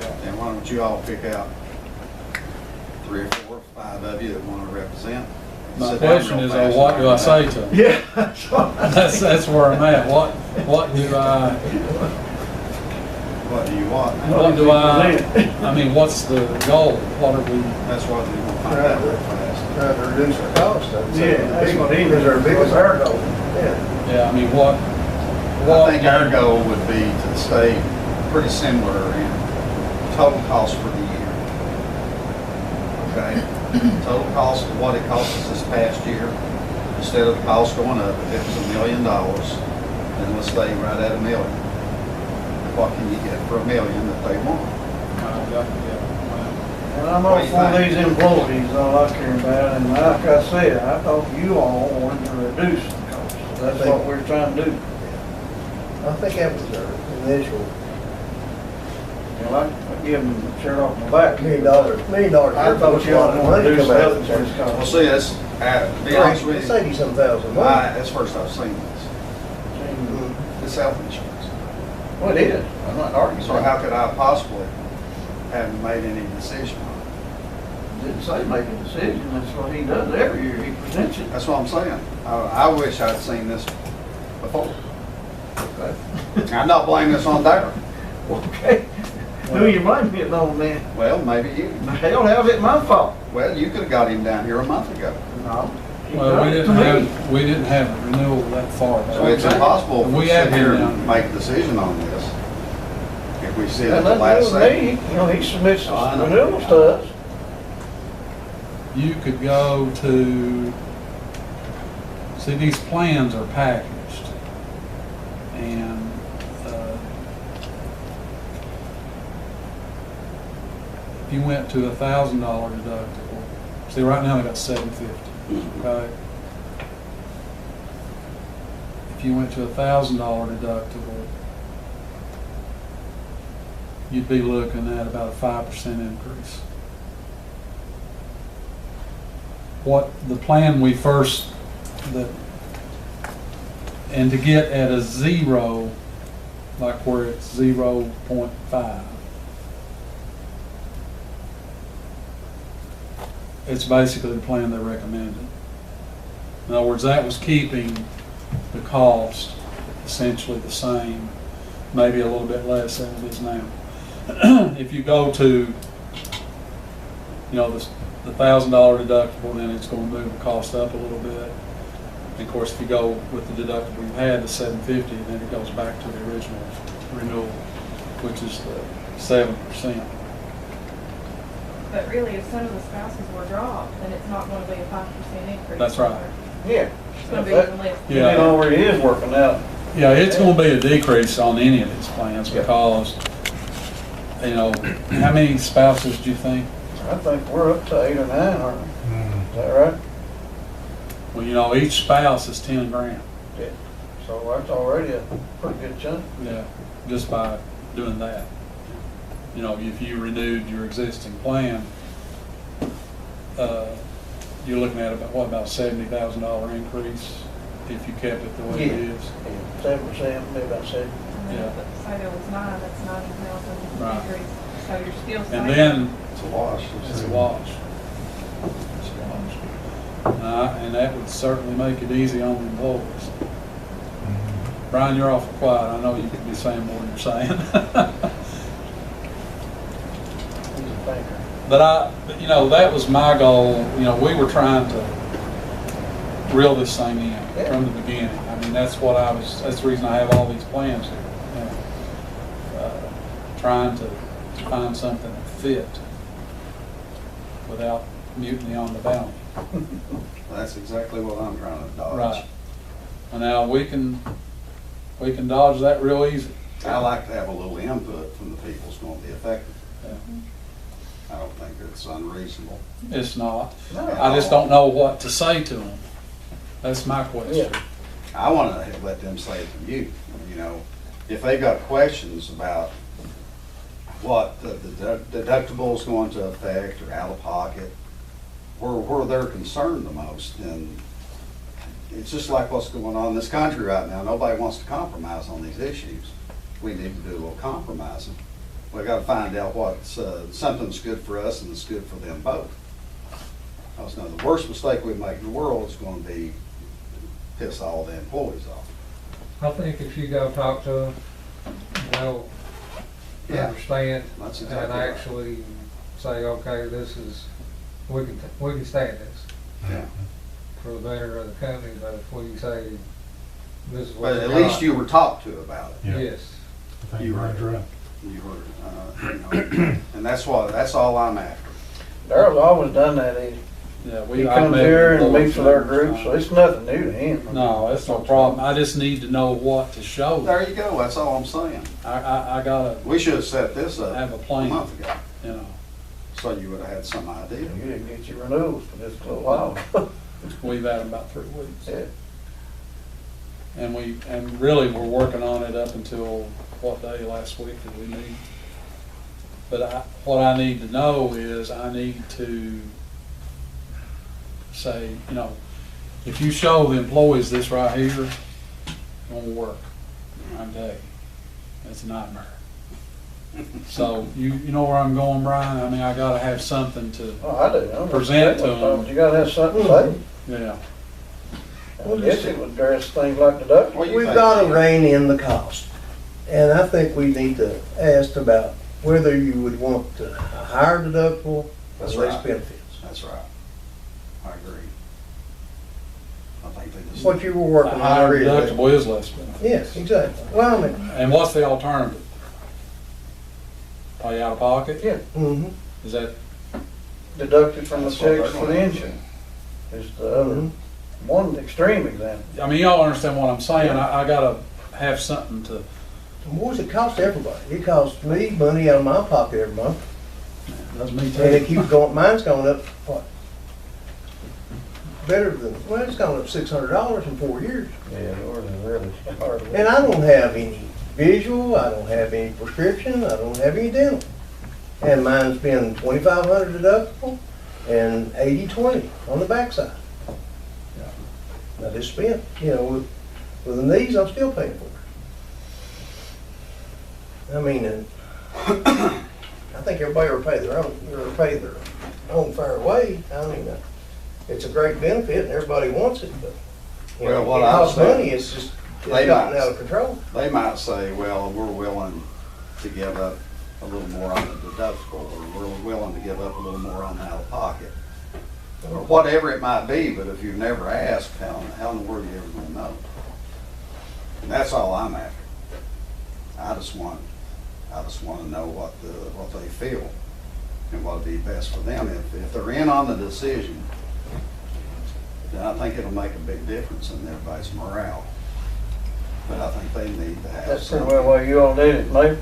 Yeah. And why don't you all pick out 3 or 4 or 5 of you that want to represent? My Sit down question real is, fast what and do I learn say that. to them? Yeah. That's where I'm at. What do I, What do you want? I mean, what's the goal? What are we, That's what we want to find out real fast. Trying to reduce the cost, I'd say. Yeah, that's what he- Because our biggest our goal. yeah, I mean, what? I think our goal would be to stay pretty similar in total cost for the year. Okay? Total cost of what it cost us this past year, instead of the cost going up, if it was $1 million, then let's stay right at $1 million. What can you get for $1 million that they want? And I'm all for these employees, all I care about, and like I said, I thought you all wanted to reduce the cost. That's what we're trying to do. I think that was our initial I give them a shirt off my back. $1 million. I thought you all wanted to reduce health insurance Well, costs. see, that's, to be honest with you, Save you some thousand. that's the first I've seen this. This health insurance. Well, it is. I'm not arguing. So how could I possibly haven't made any decision on it. Didn't say make a decision, that's what he does every year, he presents it. That's what I'm saying. I wish I'd seen this before. Okay. I'm not blaming this on Darren. Okay. Who you blaming it on then? Well, maybe you. Hell, how's it my fault? Well, you could've got him down here a month ago. No. He Well, done it to me. we didn't have a renewal that far back. So it's impossible if we We sit have here him and down. make a decision on this. If we sit at That the nothing to last do with me, second. you know, he submits Oh, I his know. renewals to us. You could go to, see, these plans are packaged. And, if you went to $1,000 deductible, see, right now they got $750, okay? If you went to $1,000 deductible, you'd be looking at about a 5% increase. What the plan we first, and to get at a zero, like where it's 0.5, it's basically the plan they recommended. In other words, that was keeping the cost essentially the same, maybe a little bit less than it is now. If you go to, you know, the $1,000 deductible, then it's going to move the cost up a little bit. And of course, if you go with the deductible you had, the $750, then it goes back to the original renewal, which is the 7%. But really, if some of the spouses were dropped, then it's not gonna be a 5% increase. That's right. Yeah. It's gonna be even less. Yeah. It already is working out. Yeah, it's going to be a decrease on any of these plans because, you know, how many spouses do you think? I think we're up to 8 or 9, aren't we? Is that right? Well, you know, each spouse is 10 grand. Yeah. So that's already a pretty good chunk. Yeah, just by doing that. You know, if you renewed your existing plan, you're looking at about, what, about $70,000 increase if you kept it the way it Yeah. is. 7%, maybe about 7. And then if, say there was 9, that's 90,000 Right. increase. So you're still And saving. then It's a wash. it's a wash. It's a wash. And that would certainly make it easy on the employees. Brian, you're awful quiet. I know you could be saying more than you're saying. He's a thinker. But you know, that was my goal. You know, we were trying to reel this thing in from the beginning. I mean, that's the reason I have all these plans here. You know, trying to find something that fit without mutiny on the bounty. That's exactly what I'm trying to dodge. Right. And now we can dodge that real easy. I like to have a little input from the people who's going to be affected. Yeah. I don't think it's unreasonable. It's not. No. I just don't know what to say to them. That's my question. Yeah. I want to let them say it to you. You know, if they've got questions about what the deductible is going to affect or out of pocket, where they're concerned the most, then it's just like what's going on in this country right now. Nobody wants to compromise on these issues. We need to do a little compromising. We've got to find out what's something that's good for us and that's good for them both. Because now the worst mistake we make in the world is going to be piss all the employees off. I think if you go talk to them, they'll Yeah. understand That's and exactly right. actually say, okay, this is, we can stand this Yeah. for the better of the company, but if we say, this is what But we at got, least you were talked to about it. Yeah. yes. I think Brian's right. You were, and that's all I'm after. Daryl's always done that. Yeah, He I comes met here and with meets with our both group, so it's nothing new to him. No, that's no problem. I just need to know what to show them. There you go, that's all I'm saying. I gotta We should have set this up have a a plan, month ago, you know. so you would have had some You idea. didn't get your renewals for this little while. We've had them about 3 weeks. Yeah. And really, we're working on it up until, what day last week did we meet? But what I need to know is I need to say, you know, if you show the employees this right here, it won't work. I'm telling you, it's a nightmare. So you know where I'm going, Brian? I mean, I gotta have something to, Oh, I do. I'm Present to just- them. You gotta have something to say. yeah. I guess it would address things like deductibles. What do you We've think, got to Jim? rein in the cost. And I think we need to ask about whether you would want a higher deductible or That's less right. benefits. That's right. I agree. I think they just. What you were A working on higher originally. deductible is less benefit. Yes, exactly. Well, I mean, And what's the alternative? Pay out of pocket? Yeah, Is that, deducted from the That's what they're checks for the gonna do. insurance. Is the other, one extreme example. I mean, y'all understand what I'm saying? I gotta have something to, what does it cost everybody? It costs me money out of my pocket every month. that's me And it too. keeps going, mine's going up, what? Better than, well, it's gone up $600 in 4 years. Yeah, yours is really hard. And I don't have any visual, I don't have any prescription, I don't have any dental. And mine's been $2,500 deductible and 80/20 on the backside. I just spent, with the knees, I'm still paying for it. I mean, and I think everybody will pay their own fair way. I mean, it's a great benefit and everybody wants it, but, Well, what it I costs was saying, money, it's just, it's they gotten might- out of control. They might say, well, we're willing to give up a little more on the deductible, or we're willing to give up a little more on the out of pocket. Or whatever it might be, but if you've never asked, how in the world are you ever gonna know? And that's all I'm after. I just want to know what they feel and what'd be best for them. If they're in on the decision, then I think it'll make a big difference in everybody's morale. But I think they need to have That's pretty something. well why you all did it, maybe.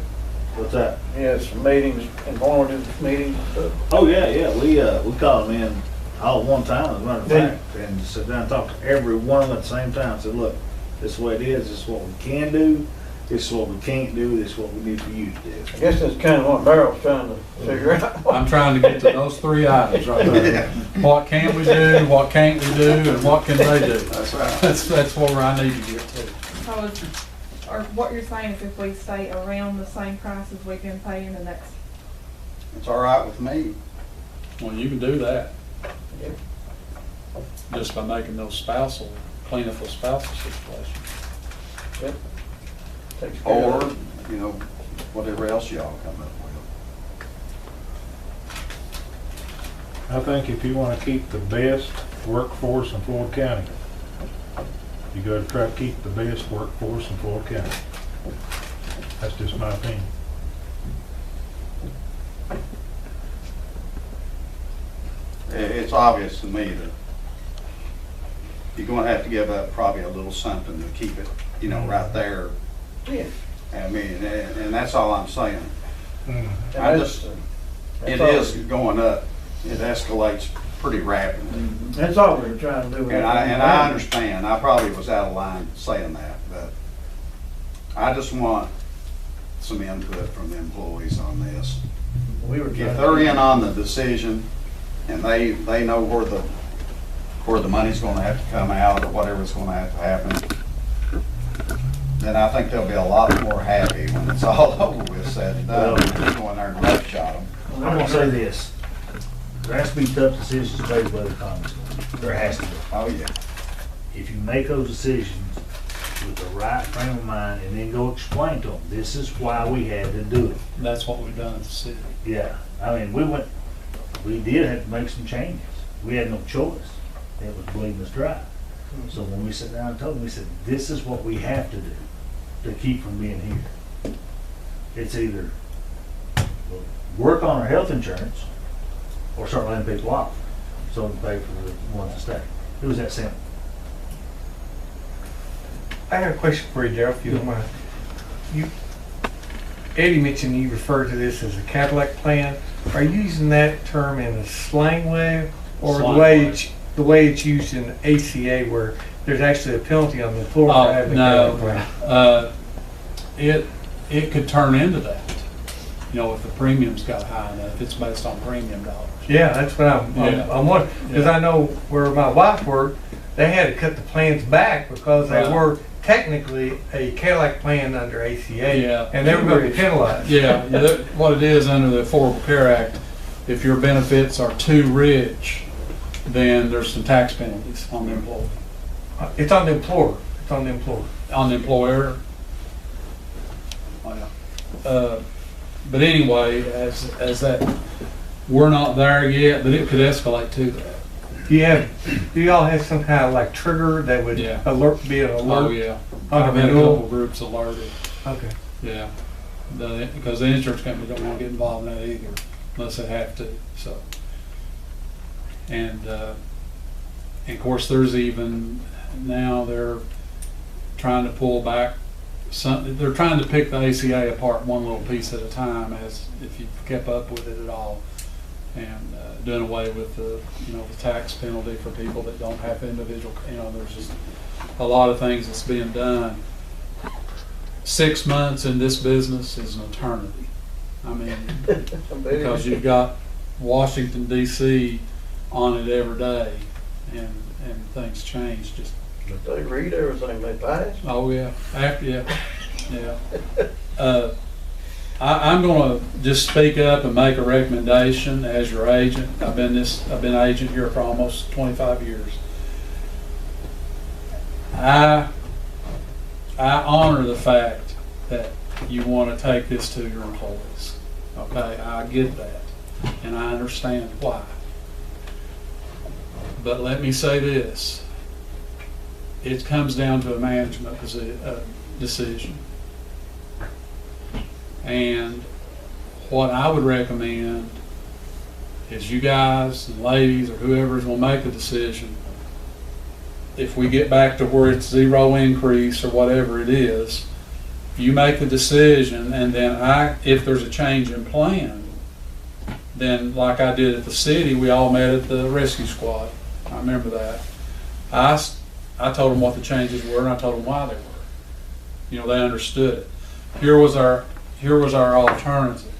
What's that? You had some meetings, informative meetings and stuff. Oh, yeah, we called them in all at one time, as a matter of fact, and sit down and talk to every one of them at the same time. Said, look, this is the way it is, this is what we can do, this is what we can't do, this is what we need for you to do. I guess that's kind of what Daryl's trying to figure out. I'm trying to get to those three items right there. What can we do, what can't we do, and what can they do? That's right. That's where I need to get to. So is, or what you're saying is if we stay around the same prices we've been paying, then that's, It's all right with me. Well, you can do that. Yeah. Just by making those spousal, clean up those spousal situations. Takes care Or, of it. whatever else y'all come up with. I think if you wanna keep the best workforce in Floyd County, you gotta try to keep the best workforce in Floyd County. That's just my opinion. It's obvious to me that you're gonna have to give up probably a little something to keep it, right there. Yeah. I mean, and that's all I'm saying. And I that's- just, that's it all- is going up. It escalates pretty rapidly. That's all we were trying to do. And I understand, I probably was out of line saying that, but I just want some input from the employees on this. We were trying If to- they're in on the decision and they know where the money's gonna have to come out or whatever's gonna have to happen, then I think they'll be a lot more happy when it's all over with, said and done, and you go in there and rough shot them. I'm gonna say this, there has to be tough decisions made by the Congress, there has to be. Oh, yeah. If you make those decisions with the right frame of mind and then go explain to them, this is why we had to do it. That's what we've done at the city. Yeah, I mean, we did have to make some changes. We had no choice. It was bleeding us dry. So when we sat down and told them, we said, this is what we have to do to keep from being here. It's either work on our health insurance or start letting people off so we can pay for the ones that stay. It was that simple. I have a question for you, Gerald, if you don't mind. Eddie mentioned you refer to this as a Cadillac plan. Are you using that term in a slang way or Slang the way way. the way it's used in ACA where there's actually a penalty on the floor for having a Cadillac plan? It could turn into that. If the premiums got high enough, it's based on premium dollars. Yeah, that's what Yeah. I'm wondering, because Yeah. I know where my wife worked, they had to cut the plans back because they Right. were technically a Cadillac plan under ACA. Yeah. And they were going to be penalized. Yeah, what it is under the Affordable Care Act, if your benefits are too rich, then there's some tax penalties on the employee. It's on the employer. It's on the employer. On the employer. But anyway, as that, we're not there yet, but it could escalate to that. Do y'all have some kind of like trigger that would Yeah. be an alert? Oh, yeah. On I've the had a renewal? couple groups alerted, Okay. yeah. Because the insurance company don't want to get involved in that either, unless they have to, so. And of course, there's even, now they're trying to pull back they're trying to pick the ACA apart one little piece at a time, as if you kept up with it at all, and doing away with the tax penalty for people that don't have individual. There's just a lot of things that's being done. 6 months in this business is an eternity. I mean, because you've got Washington D.C. on it every day, and things change just. But they read everything they pass. Oh yeah, yeah. I'm going to just speak up and make a recommendation as your agent. I've been agent here for almost 25 years. I honor the fact that you want to take this to your employees. Okay, I get that, and I understand why. But let me say this. It comes down to a management decision. And what I would recommend is you guys and ladies or whoever is going to make the decision, if we get back to where it's zero increase or whatever it is, you make the decision, and then if there's a change in plan, then like I did at the city, we all met at the rescue squad. I remember that. I told them what the changes were, and I told them why they were. They understood it. Here was our alternative.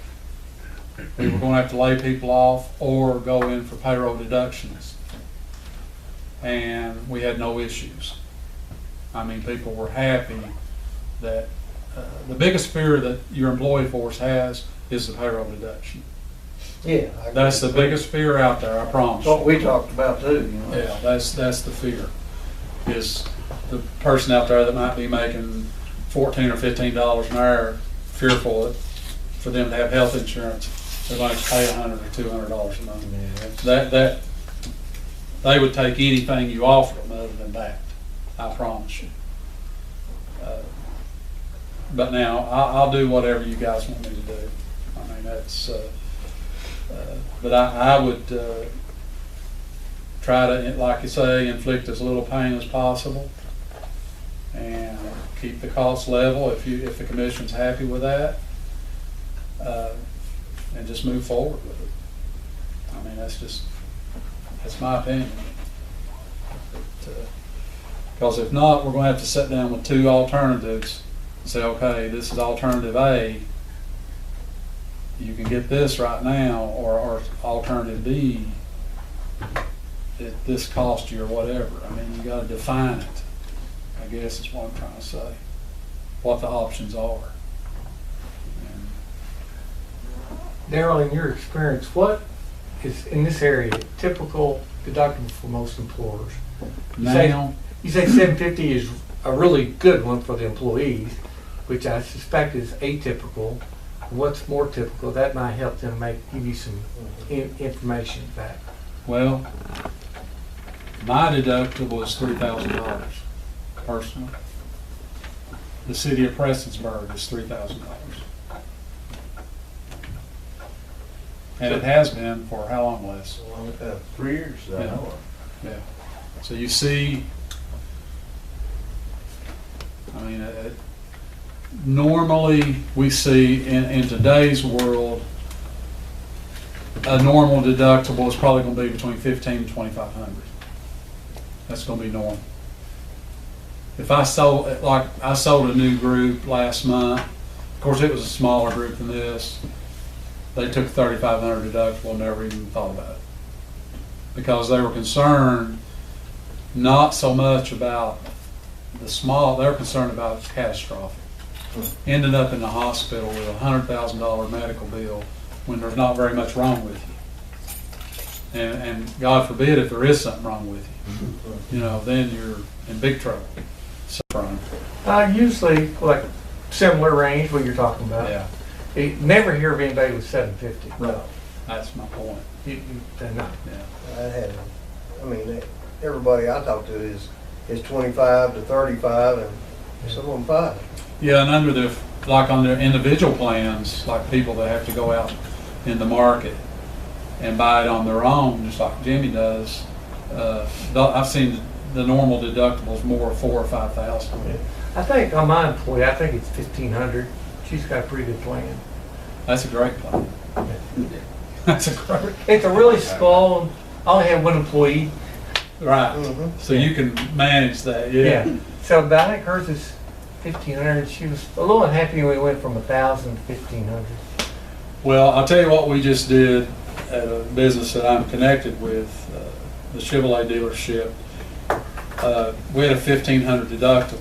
We were going to have to lay people off or go in for payroll deductions. And we had no issues. I mean, people were happy that the biggest fear that your employee force has is the payroll deduction. Yeah. That's the biggest fear out there, I promise What you. we talked about too, Yeah, that's the fear. Is the person out there that might be making $14 or $15 an hour fearful that for them to have health insurance, they're going to pay $100 or $200 a month. That they would take anything you offer them other than that. I promise you. But now I'll do whatever you guys want me to do. I mean, that's. But I would. Try to, like you say, inflict as little pain as possible, and keep the cost level if the commission's happy with that, and just move forward with it. I mean, that's my opinion. Because if not, we're going to have to sit down with two alternatives and say, okay, this is alternative A. You can get this right now, or alternative B. This cost you or whatever. I mean, you got to define it, I guess is what I'm trying to say, what the options are. Daryl, in your experience, what is in this area typical deductible for most employers? Now, You say 750 is a really good one for the employees, which I suspect is atypical. What's more typical? That might help them give you some information back. well, my deductible is $3,000 personally. The city of Prestonsburg is $3,000. And it has been for how long, Les? 3 years, I Yeah. know. Yeah. So you see, I mean, normally we see in today's world, a normal deductible is probably going to be between $1,500 and $2,500. That's going to be normal. If I sold a new group last month, of course it was a smaller group than this. They took $3,500 deductible and never even thought about it, because they were concerned not so much about the small, they're concerned about catastrophic. Ending up in the hospital with a $100,000 medical bill when there's not very much wrong with you. And God forbid if there is something wrong with you, you know, then you're in big trouble. So, Usually, like, similar range, what you're talking about. yeah, You never hear of anybody with 750. no, that's my point. They're not. Yeah. I had, I mean, everybody I talk to is 25 to 35 and some of them 5. Yeah, and under the, like on their individual plans, like people that have to go out in the market and buy it on their own, just like Jimmy does, I've seen the normal deductibles more 4,000 or 5,000. I think on my employee, I think it's 1,500. She's got a pretty good plan. That's a great plan. That's a great, It's a really small, I only have one employee. right. Mhm. So you can manage that, yeah. So but I think hers is 1,500. She was a little unhappy when we went from 1,000 to 1,500. Well, I'll tell you what we just did at a business that I'm connected with, the Chevrolet dealership. We had a 1,500 deductible,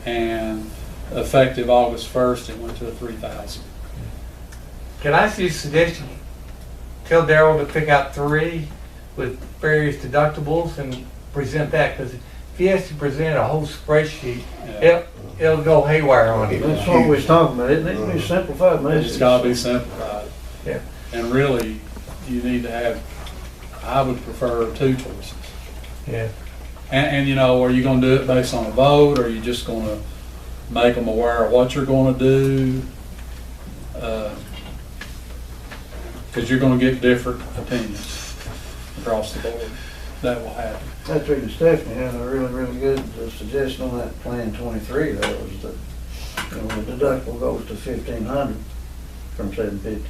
and effective August 1st, it went to a 3,000. Can I see a suggestion? Tell Daryl to pick out 3 with various deductibles and present that, because if he has to present a whole spreadsheet, Yeah. it'll go haywire on him. That's what we was talking about, it needs to be simplified, man. It's gotta be simplified. Yeah. And really, you need to have, I would prefer 2 choices. Yeah. And you know, are you gonna do it based on a vote, or are you just gonna make them aware of what you're gonna do? Because you're gonna get different opinions across the board. That will happen. I treated Stephanie had a really, really good suggestion on that Plan 23, though, was that, you know, the deductible goes to 1,500 from 750.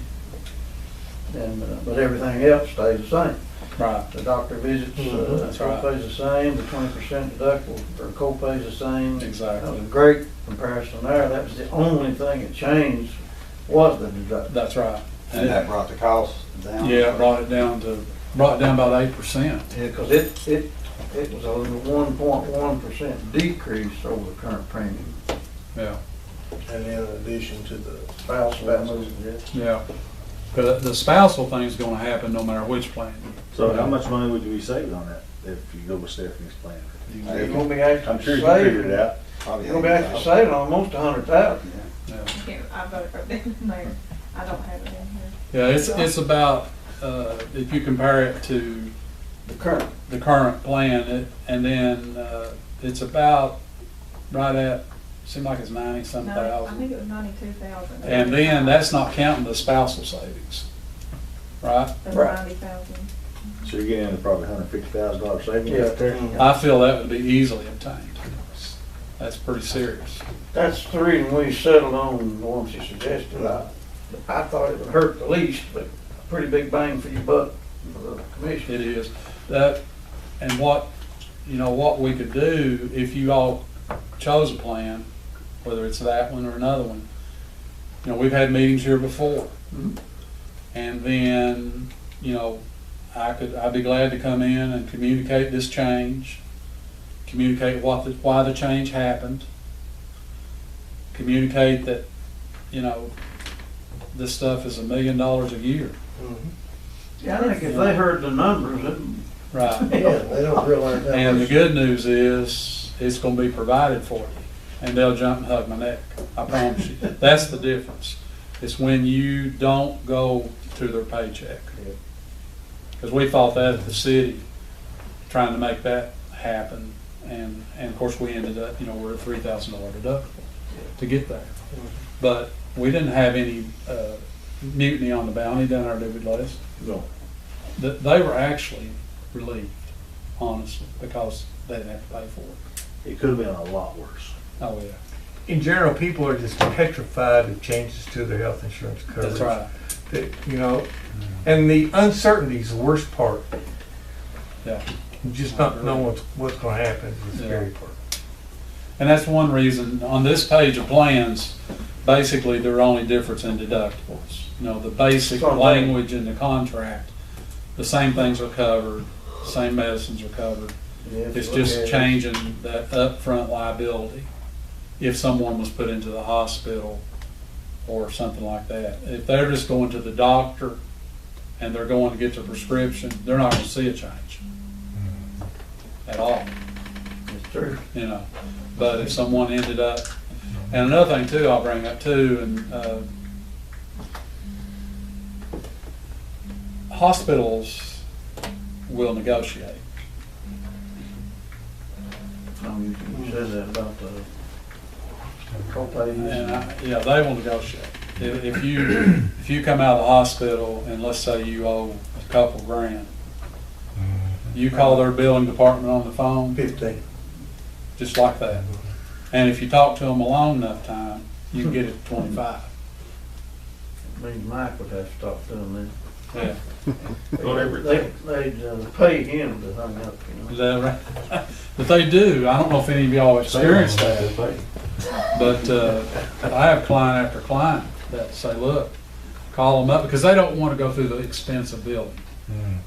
And, but everything else stays the same. Right. The doctor visits, That's right. copay's the same, the 20% deductible, or copay's the same. Exactly. That was a great comparison there. That was the only thing that changed was the deductible. That's right. And that brought the cost down. Yeah, it brought it down about 8%. Yeah, because it was a 1.1% decrease over the current premium. Yeah, And in addition to the spouse benefits. yeah. But the spousal thing's gonna happen no matter which plan. So how much money would you be saving on that if you go with Stephanie's plan? You're gonna be actually I'm sure you figured it saving, out. Probably you're gonna be actually saving almost 100,000. Yeah, I voted for that in there. I don't have it in here. yeah. It's about if you compare it to The current. the current plan, and then it's about right at, seems like it's 90-some I thousand. think it was 92,000. And then that's not counting the spousal savings, right? That's Right. 90,000. So you're getting into probably $150,000 savings Yeah. right there. I feel that would be easily obtained. That's pretty serious. That's the reason we settled on the one she suggested. I thought it would hurt the least, but a pretty big bang for your buck for the commission. It is. That, and what, you know, what we could do if you all chose a plan, whether it's that one or another one, you know, we've had meetings here before. Mhm. And then, you know, I'd be glad to come in and communicate this change, communicate why the change happened, communicate that, you know, this stuff is $1 million a year. Yeah, I think if they heard the numbers, it, Right. Yeah, they don't realize that. And the much. good news is, it's gonna be provided for you, and they'll jump and hug my neck, I promise you. That's the difference. It's when you don't go to their paycheck. Because we fought that at the city, trying to make that happen, and of course, we ended up, you know, we're a $3,000 deductible to get there. But we didn't have any mutiny on the bounty down our debit list. No. They were actually relieved, honestly, because they didn't have to pay for it. It could have been a lot worse. Oh, yeah. In general, people are just petrified of changes to their health insurance coverage. That's right. That, you know, and the uncertainty is the worst part. Yeah. Just not knowing what's going to happen is the Yeah. scary part. And that's one reason, on this page of plans, basically, the only difference in deductibles. You know, the basic Same thing. language in the contract, the same things are covered, same medicines are covered. It's just changing that upfront liability if someone was put into the hospital or something like that. If they're just going to the doctor and they're going to get their prescription, they're not gonna see a change at all, It's true. you know. But if someone ended up, and another thing too, I'll bring up too, and hospitals will negotiate. You said that about the copays. And yeah, they will negotiate. If you come out of the hospital and let's say you owe a couple grand, you call their billing department on the phone, 15. just like that. And if you talk to them a long enough time, you can get it to 25. Means Mike would have to stop doing that. Yeah. They'd pay him to hang up, you know. Is that right? But they do. I don't know if any of y'all experienced that. But I have client after client that say, look, call them up because they don't want to go through the expense of billing.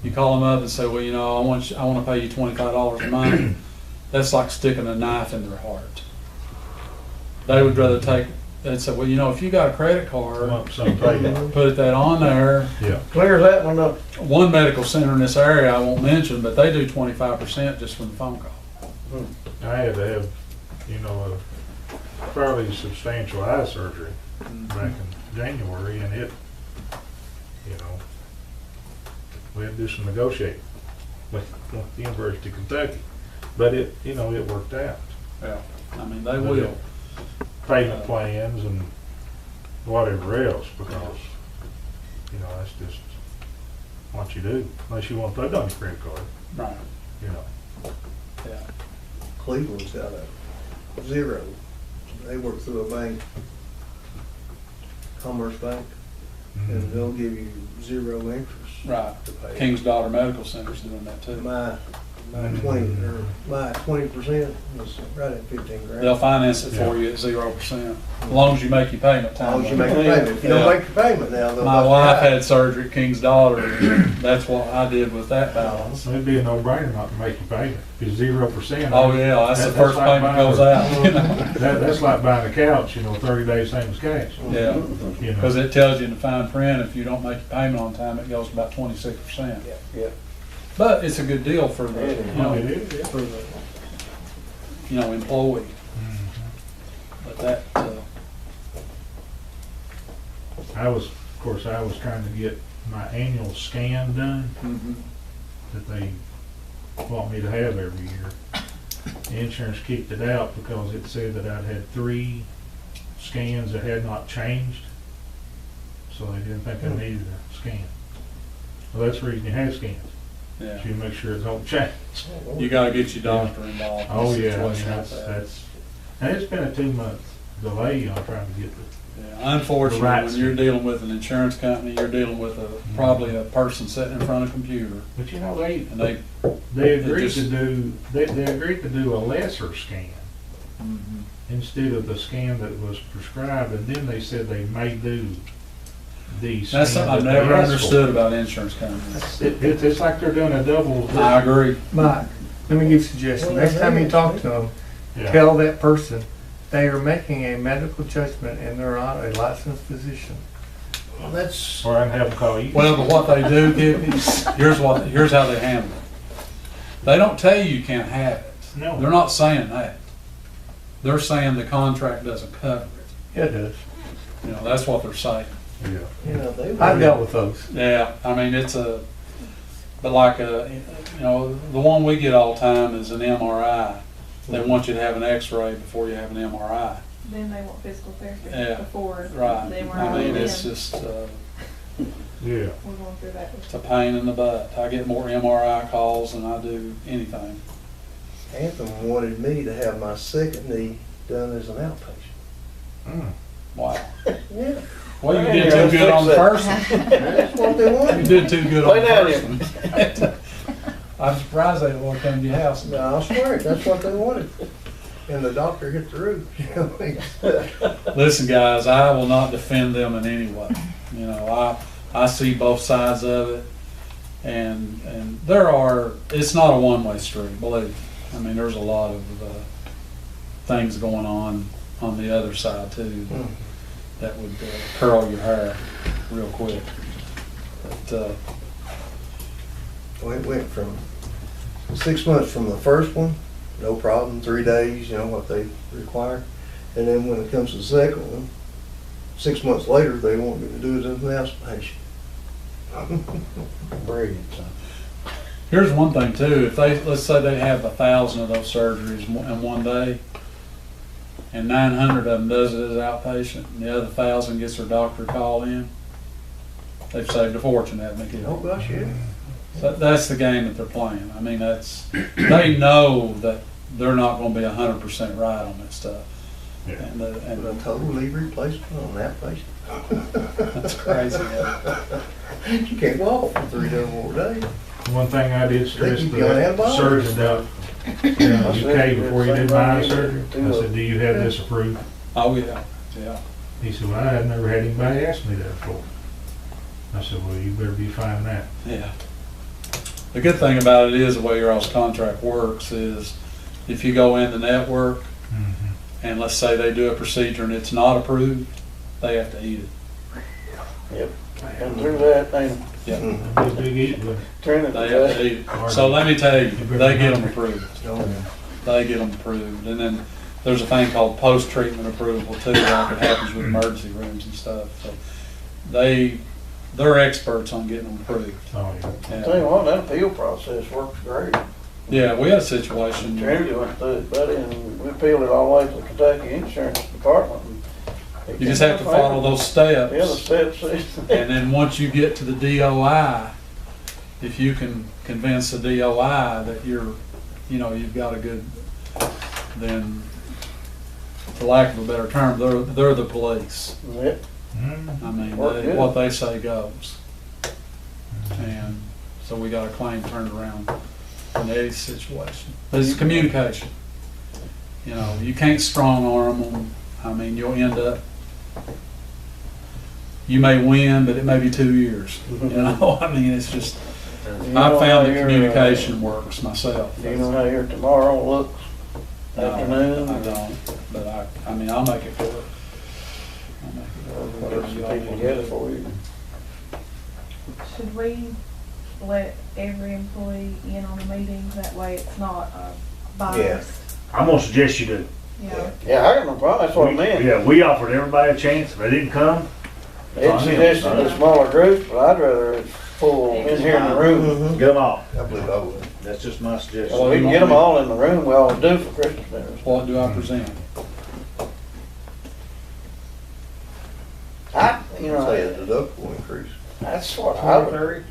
You call them up and say, well, you know, I want to pay you $25 a month. That's like sticking a knife in their heart. They would rather they'd say, well, you know, if you got a credit card, put that on there. Yeah. Clears that one up. One medical center in this area I won't mention, but they do 25% just from the phone call. I had to have, you know, a fairly substantial eye surgery back in January, and it, you know, we had to do some negotiating with the University of Kentucky, but it, you know, it worked out. Yeah, I mean, they will. Payment plans and whatever else, because, you know, that's just what you do, unless you want to put it on your credit card, Right, you know. yeah. Cleveland's got a 0. They work through a bank, Commerce Bank, and they'll give you 0 interest. Right. To pay. King's Daughter Medical Center's doing that too. My 20% was right at 15 grand. They'll finance it for you at 0%, as long as you make your payment As time. long as you make the payment. If you don't make your payment now, they'll. My bust wife you out. had surgery at King's Daughter, and that's what I did with that balance. It'd be a no-brainer not to make your payment, because 0%. Oh yeah, that's the first like payment buying goes out. You know? That's like buying a couch, you know, 30 days same as cash. Yeah, You because know, it tells you in the fine print, if you don't make your payment on time, it goes to about 26%. Yeah. But it's a good deal for the, it is, yeah. for the, employee. But that, I was trying to get my annual scan done that they want me to have every year. The insurance kicked it out because it said that I'd had 3 scans that had not changed, so they didn't think I needed a scan. Well, that's the reason you have scans, yeah, so you make sure it don't change. you gotta get your doctor involved. in a Oh, yeah, I mean, situation like that. that's, and it's been a 2-month delay on trying to get the, Yeah, unfortunately, Right. when you're dealing with an insurance company, you're dealing with probably a person sitting in front of a computer, but you know, and they, they agreed just- to do, they agreed to do a lesser scan instead of the scan that was prescribed, and then they said they may do the scan. that's something I've that they never asked for. understood about insurance companies. It's like they're doing a double. I agree. Mike, let me give you a suggestion. Next time you talk to them, Yeah. tell that person they are making a medical judgment and they're not a licensed physician. Well, that's, Or I can have them call you. Well, but what they do, here's how they handle it. They don't tell you you can't have it. No. They're not saying that. They're saying the contract doesn't cover it. It does. You know, that's what they're saying. Yeah. they. I've dealt with those. Yeah, I mean, but like, the one we get all the time is an MRI. They want you to have an X-ray before you have an MRI. Then they want physical therapy Yeah, before Right. the MRI. I mean, Then it's just, Yeah. we're going through that. it's a pain in the butt. I get more MRI calls than I do anything. Anthem wanted me to have my second knee done as an outpatient. Wow. Yeah. Well, you did too good on the first one. That's what they You wanted. did too good on Lay the down first one. I'm surprised they won't come to your house. No, I swear it, that's what they wanted. And the doctor hit the roof. You know, Listen, guys, I will not defend them in any way. You know, I see both sides of it, and it's not a one-way street, believe me. I mean, there's a lot of things going on the other side too that would curl your hair real quick. But Well, it went from 6 months from the first one, no problem, 3 days, you know, what they require. And then when it comes to the second one, 6 months later, they want me to do it as an outpatient. Brilliant, son. here's one thing too, if they, let's say they have 1,000 of those surgeries in one day, and 900 of them does it as outpatient, and the other 1,000 gets their doctor call in, they've saved a fortune, haven't they? Oh, gosh, yeah. So that's the game that they're playing. I mean, they know that they're not gonna be 100% right on that stuff. Yeah. And And a total knee replacement on that patient. that's crazy. You can't walk for 3 or more days. One thing I did stress They to keep you on that antibiotics. surgeon about, UK before he did my surgery, I said, do you have this approved? Oh, yeah, yeah. He said, well, I've never had anybody ask me that before. I said, well, you better be finding that. Yeah. The good thing about it is the way your all's contract works is if you go in the network and let's say they do a procedure and it's not approved, they have to eat it. Yep, and through that, they Yeah, That'd be a big eat, but turn it. they have to eat it. So let me tell you, they get them approved. Oh, They get them approved. And then there's a thing called post-treatment approval too, like it happens with emergency rooms and stuff. So they're experts on getting them approved. oh, yeah. Yeah. Tell you what, that appeal process works great. Yeah, we had a situation. Trinity went through it, buddy, and we appealed it all the way to the Kentucky Insurance Department. And You just have to follow those steps. Yeah, the steps. And then once you get to the DOI, if you can convince the DOI that you've got a good, then, for lack of a better term, they're the police. Yep. I mean, Work good. what they say goes. And so we got a claim turned around in Eddie's situation. But it's communication. You know, you can't strong arm them. I mean, you'll end up, you may win, but it may be 2 years. You know, I mean, it's just, You know I found how that your, communication works myself. Do you know how your tomorrow looks? No, Afternoon? I don't, but I mean, I'll make it for it. I'll make it for it. Whatever y'all People want. get it for you. Should we let every employee in on a meeting? That way it's not biased. I'm gonna suggest you do. Yeah. Yeah, I got no problem, that's what I meant. Yeah, we offered everybody a chance, if they didn't come, It suggested a smaller group, but I'd rather it's full in here in the room. Mhm. get them all. I believe I would. That's just my suggestion. Well, we can get them all in the room, we always do for Christmas dinners. What do I present? You Say a know, deductible increase. that's what I would, 2030?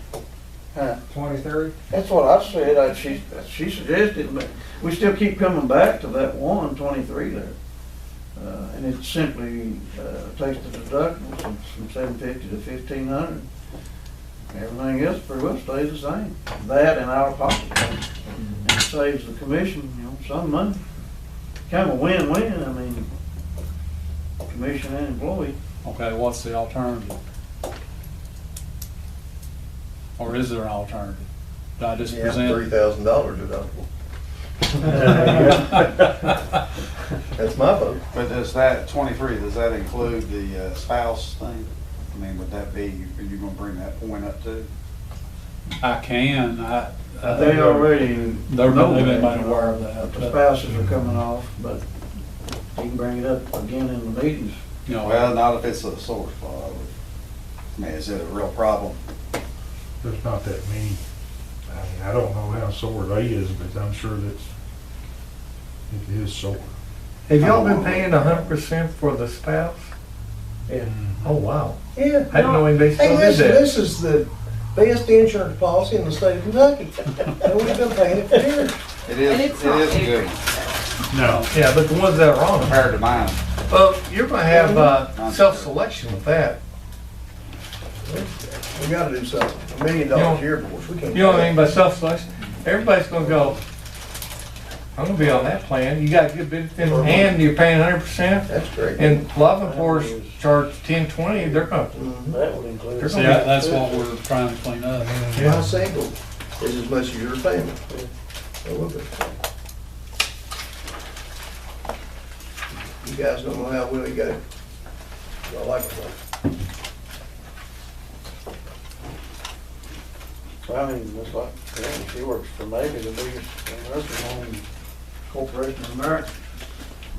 Huh. 2030? that's what I said, she suggested, but we still keep coming back to that 123 there. And it simply, takes the deductibles from 750 to 1,500. Everything else pretty well stays the same, that and out of pocket. And it saves the commission, some money. Kind of a win-win, I mean, commission and employee. Okay, what's the alternative? Or is there an alternative? Do I just Yeah, present? $3,000 deductible. That's my vote. But does that, 23, does that include the spouse thing? I mean, would that be, are you gonna bring that point up too? I can, They already they've know been that, made aware of that. The spouses are coming off, but you can bring it up again in the meetings. You know, Well, not if it's a sore spot. I mean, is it a real problem? There's not that many. I mean, I don't know how sore they is, but I'm sure that it is sore. Have y'all been paying 100% for the spouse? Yeah. Oh, wow. Yeah. I didn't know anybody Hey, still did listen, that. this is the best insurance policy in the state of Kentucky. And we've been paying it for years. It is, And it it's not is good No. Yeah, but the ones that are on them, compared to mine. well, you're gonna have self-selection with that. We gotta do something. $1 million a year, boys, we can't. You know what I mean by self-selection? Everybody's gonna go, I'm gonna be on that plan. You got good benefits and you're paying 100%. That's great. And a lot of employers charge 10, 20, they're gonna, Mhm. That would include. They're see, that's what we're trying to clean up. My single is as much as your payment. That would be. guys don't know how well he goes. I like it. I mean, it's like, yeah, she works for maybe the biggest nursing home corporation in America.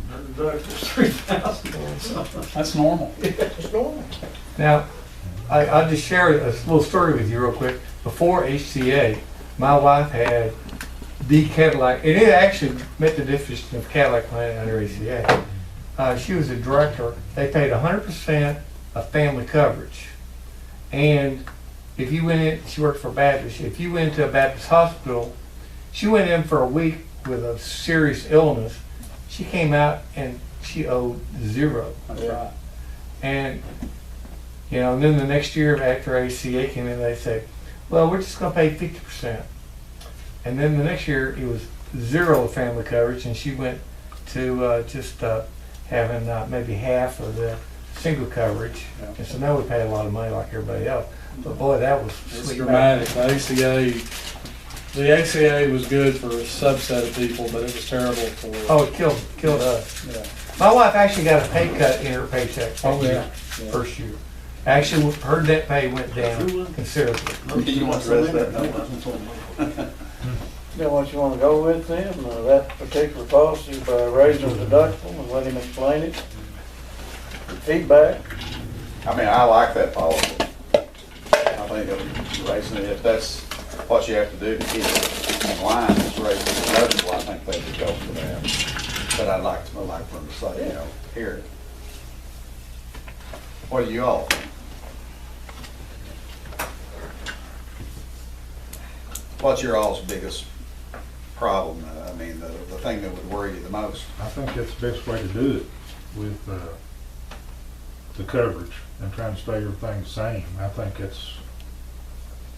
Her deductible's $3,000. That's normal. It's normal. Now, I'll just share a little story with you real quick. Before HCA, my wife had the Cadillac, and it actually met the definition of Cadillac plan under HCA. She was a director. They paid 100% of family coverage. And if you went in, she worked for Baptist, if you went to a Baptist hospital, she went in for a week with a serious illness, she came out and she owed zero. That's right. And, you know, and then the next year after ACA came in, they said, well, we're just gonna pay 50%. And then the next year, it was zero family coverage, and she went to just having maybe half of the single coverage. Yeah. And so now we pay a lot of money like everybody else. But boy, that was It's sweet. dramatic. The ACA was good for a subset of people, but it was terrible for. Oh, it killed us. Yeah. My wife actually got a pay cut in her paycheck Oh, yeah. first year. Actually, her net pay went down considerably. You want the rest of that? You know what you wanna go with then, that particular policy by raising the deductible and let him explain it? Feedback? I mean, I like that policy. I think of raising it, if that's what you have to do to keep it in line, is raise the deductible, I think they would go for that. But I'd like for them to say, you know, here. What do you all think? What's your all's biggest problem? I mean, the thing that would worry you the most? I think that's the best way to do it with the coverage and trying to stay everything the same. I think that's,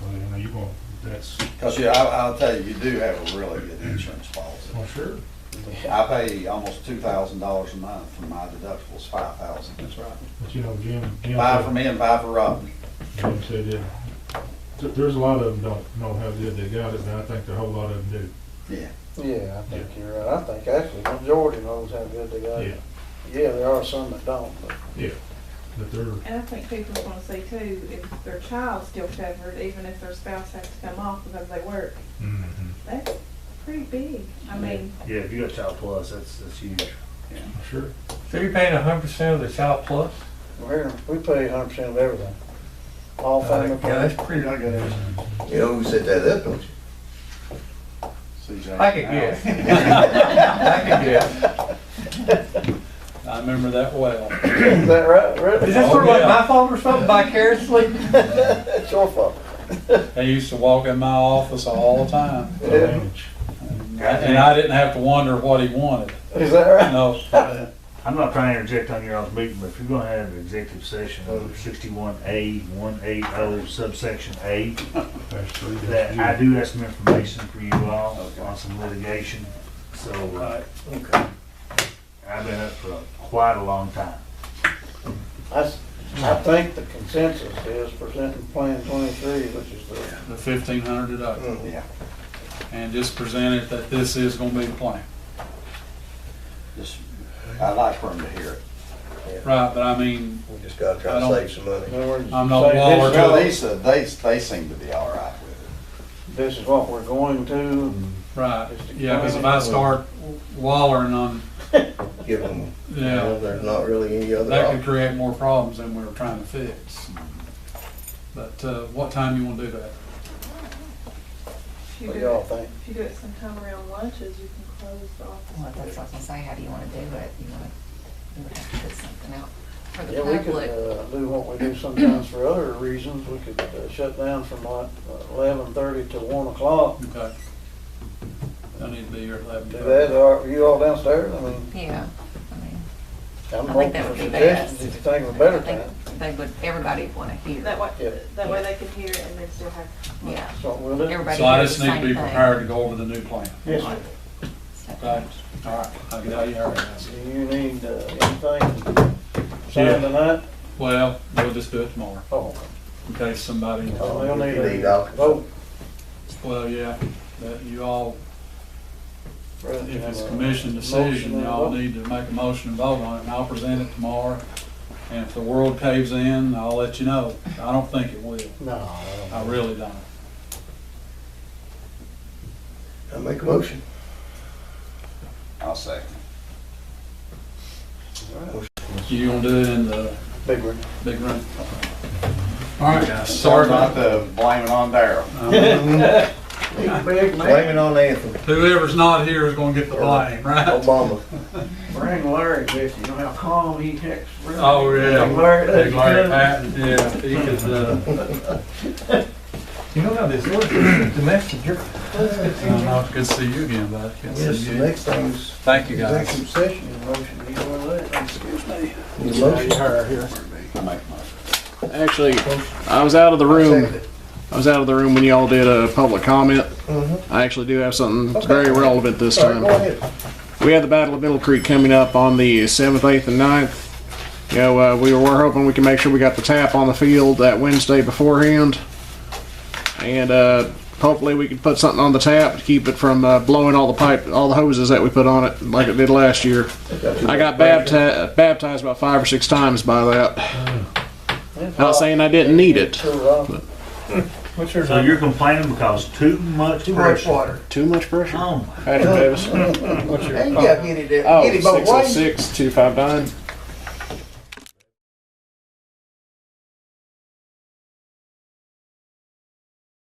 well, you know, you're going, that's, Because, yeah, I'll tell you, you do have a really good insurance policy. well, sure. I pay almost $2,000 a month, and my deductible's $5,000. That's right. But you know, Jim 5 for me and 5 for Robin. Jim said that there's a lot of them don't know how good they got it, but I think a whole lot of them Yeah. Yeah, I think you're right. I think actually the majority knows how good they got do. it. Yeah, there are some that don't, but. Yeah, but they're, And I think people want to see too, if their child's still covered, even if their spouse has to come off because they work, mhm. that's pretty big. I mean, Yeah, if you got Child Plus, that's huge. sure. So you're paying 100% of the child plus? We pay 100% of everything. All family. Yeah, that's pretty good. You know who set that up, don't you? CJ. I could guess. I could guess. I remember that well. Is that right, really? Is this Oh, sort of like yeah. my fault or something vicariously? It's your fault. They used to walk in my office all the time. Yeah. And I didn't have to wonder what he wanted. Is that right? No. I'm not trying to interject on your all's meeting, but if you're gonna have an executive session under 61A 180 subsection A, That's three. that I do have some information for you all Okay. on some litigation. So, Okay. I've been up for quite a long time. I think the consensus is presenting Plan 23, which is the. The 1,500 deductible. Mhm. Yeah. And just present it that this is gonna be the plan. Just, I'd like for them to hear it. Right, but I mean, We just gotta try I to don't- save some money. In other words, I'm not say Waller this- Well, they seem to be all right with it. This is what we're going to. right, yeah, because if I start wallering on, Give them, you yeah, know, there's not really any other that could option. create more problems than we were trying to fix. But what time you want to do that? if you What do do y'all it, think? if you do it sometime around lunches, you can close the office. Well, that's what I was gonna say, how do you wanna do it? You would have to put something out for the Yeah, we could public. do what we do sometimes for other reasons. We could shut down from like 11:30 to 1 o'clock. Okay. I need to be here at 11. Do that, are you all downstairs? I mean, Yeah, I mean, I'm I think open that for would be suggestions best. if you think of a better I think time. they would, everybody would wanna hear. That way, Yeah. that way they can hear it and they still have. Yeah, That's what we'll do. everybody So I hears just the need to same be thing. prepared to go over the new plan. Yes, sir. Okay, all right, I'll get out of here. Do you need anything signed tonight? Well, we'll just do it tomorrow, Oh, in case somebody, oh, they'll need You need a options. vote. well, yeah, that you all if it's commission decision, y'all need to make a motion and vote on it, and I'll present it tomorrow. And if the world caves in, I'll let you know. I don't think it will. No. I really don't. I make a motion. I'll second. You gonna do it in the Big one. big room? All right, guys. Sorry Not about to blame it on Darryl. Big Blame it on Anthony. whoever's not here is gonna get the blame, right? Obama. Bring Larry with you, know how calm he texts. Oh, yeah. Big Larry, Big Larry Patton, yeah, he could, You know how this works, the messenger. it's good to see you again, bud. Good to Yes, see the you. next thing's Thank you, guys. executive session. Motion, you know that? Excuse me. Need a motion? I make a motion. Actually, I was out of the room. Second it. I was out of the room when y'all did a public comment. Mhm. I actually do have something Okay. very relevant this All right, time. go ahead. We have the Battle of Middle Creek coming up on the 7th, 8th, and 9th. You know, we were hoping we can make sure we got the tap on the field that Wednesday beforehand. And hopefully we could put something on the tap to keep it from blowing all the hoses that we put on it like it did last year. I got baptized about 5 or 6 times by that. Not saying I didn't need it. What's your So you're complaining because too much Too much pressure? water. Too much pressure. Oh, my. Patrick Davis. And you gotta get it, Oh, get it both ways. 606-259.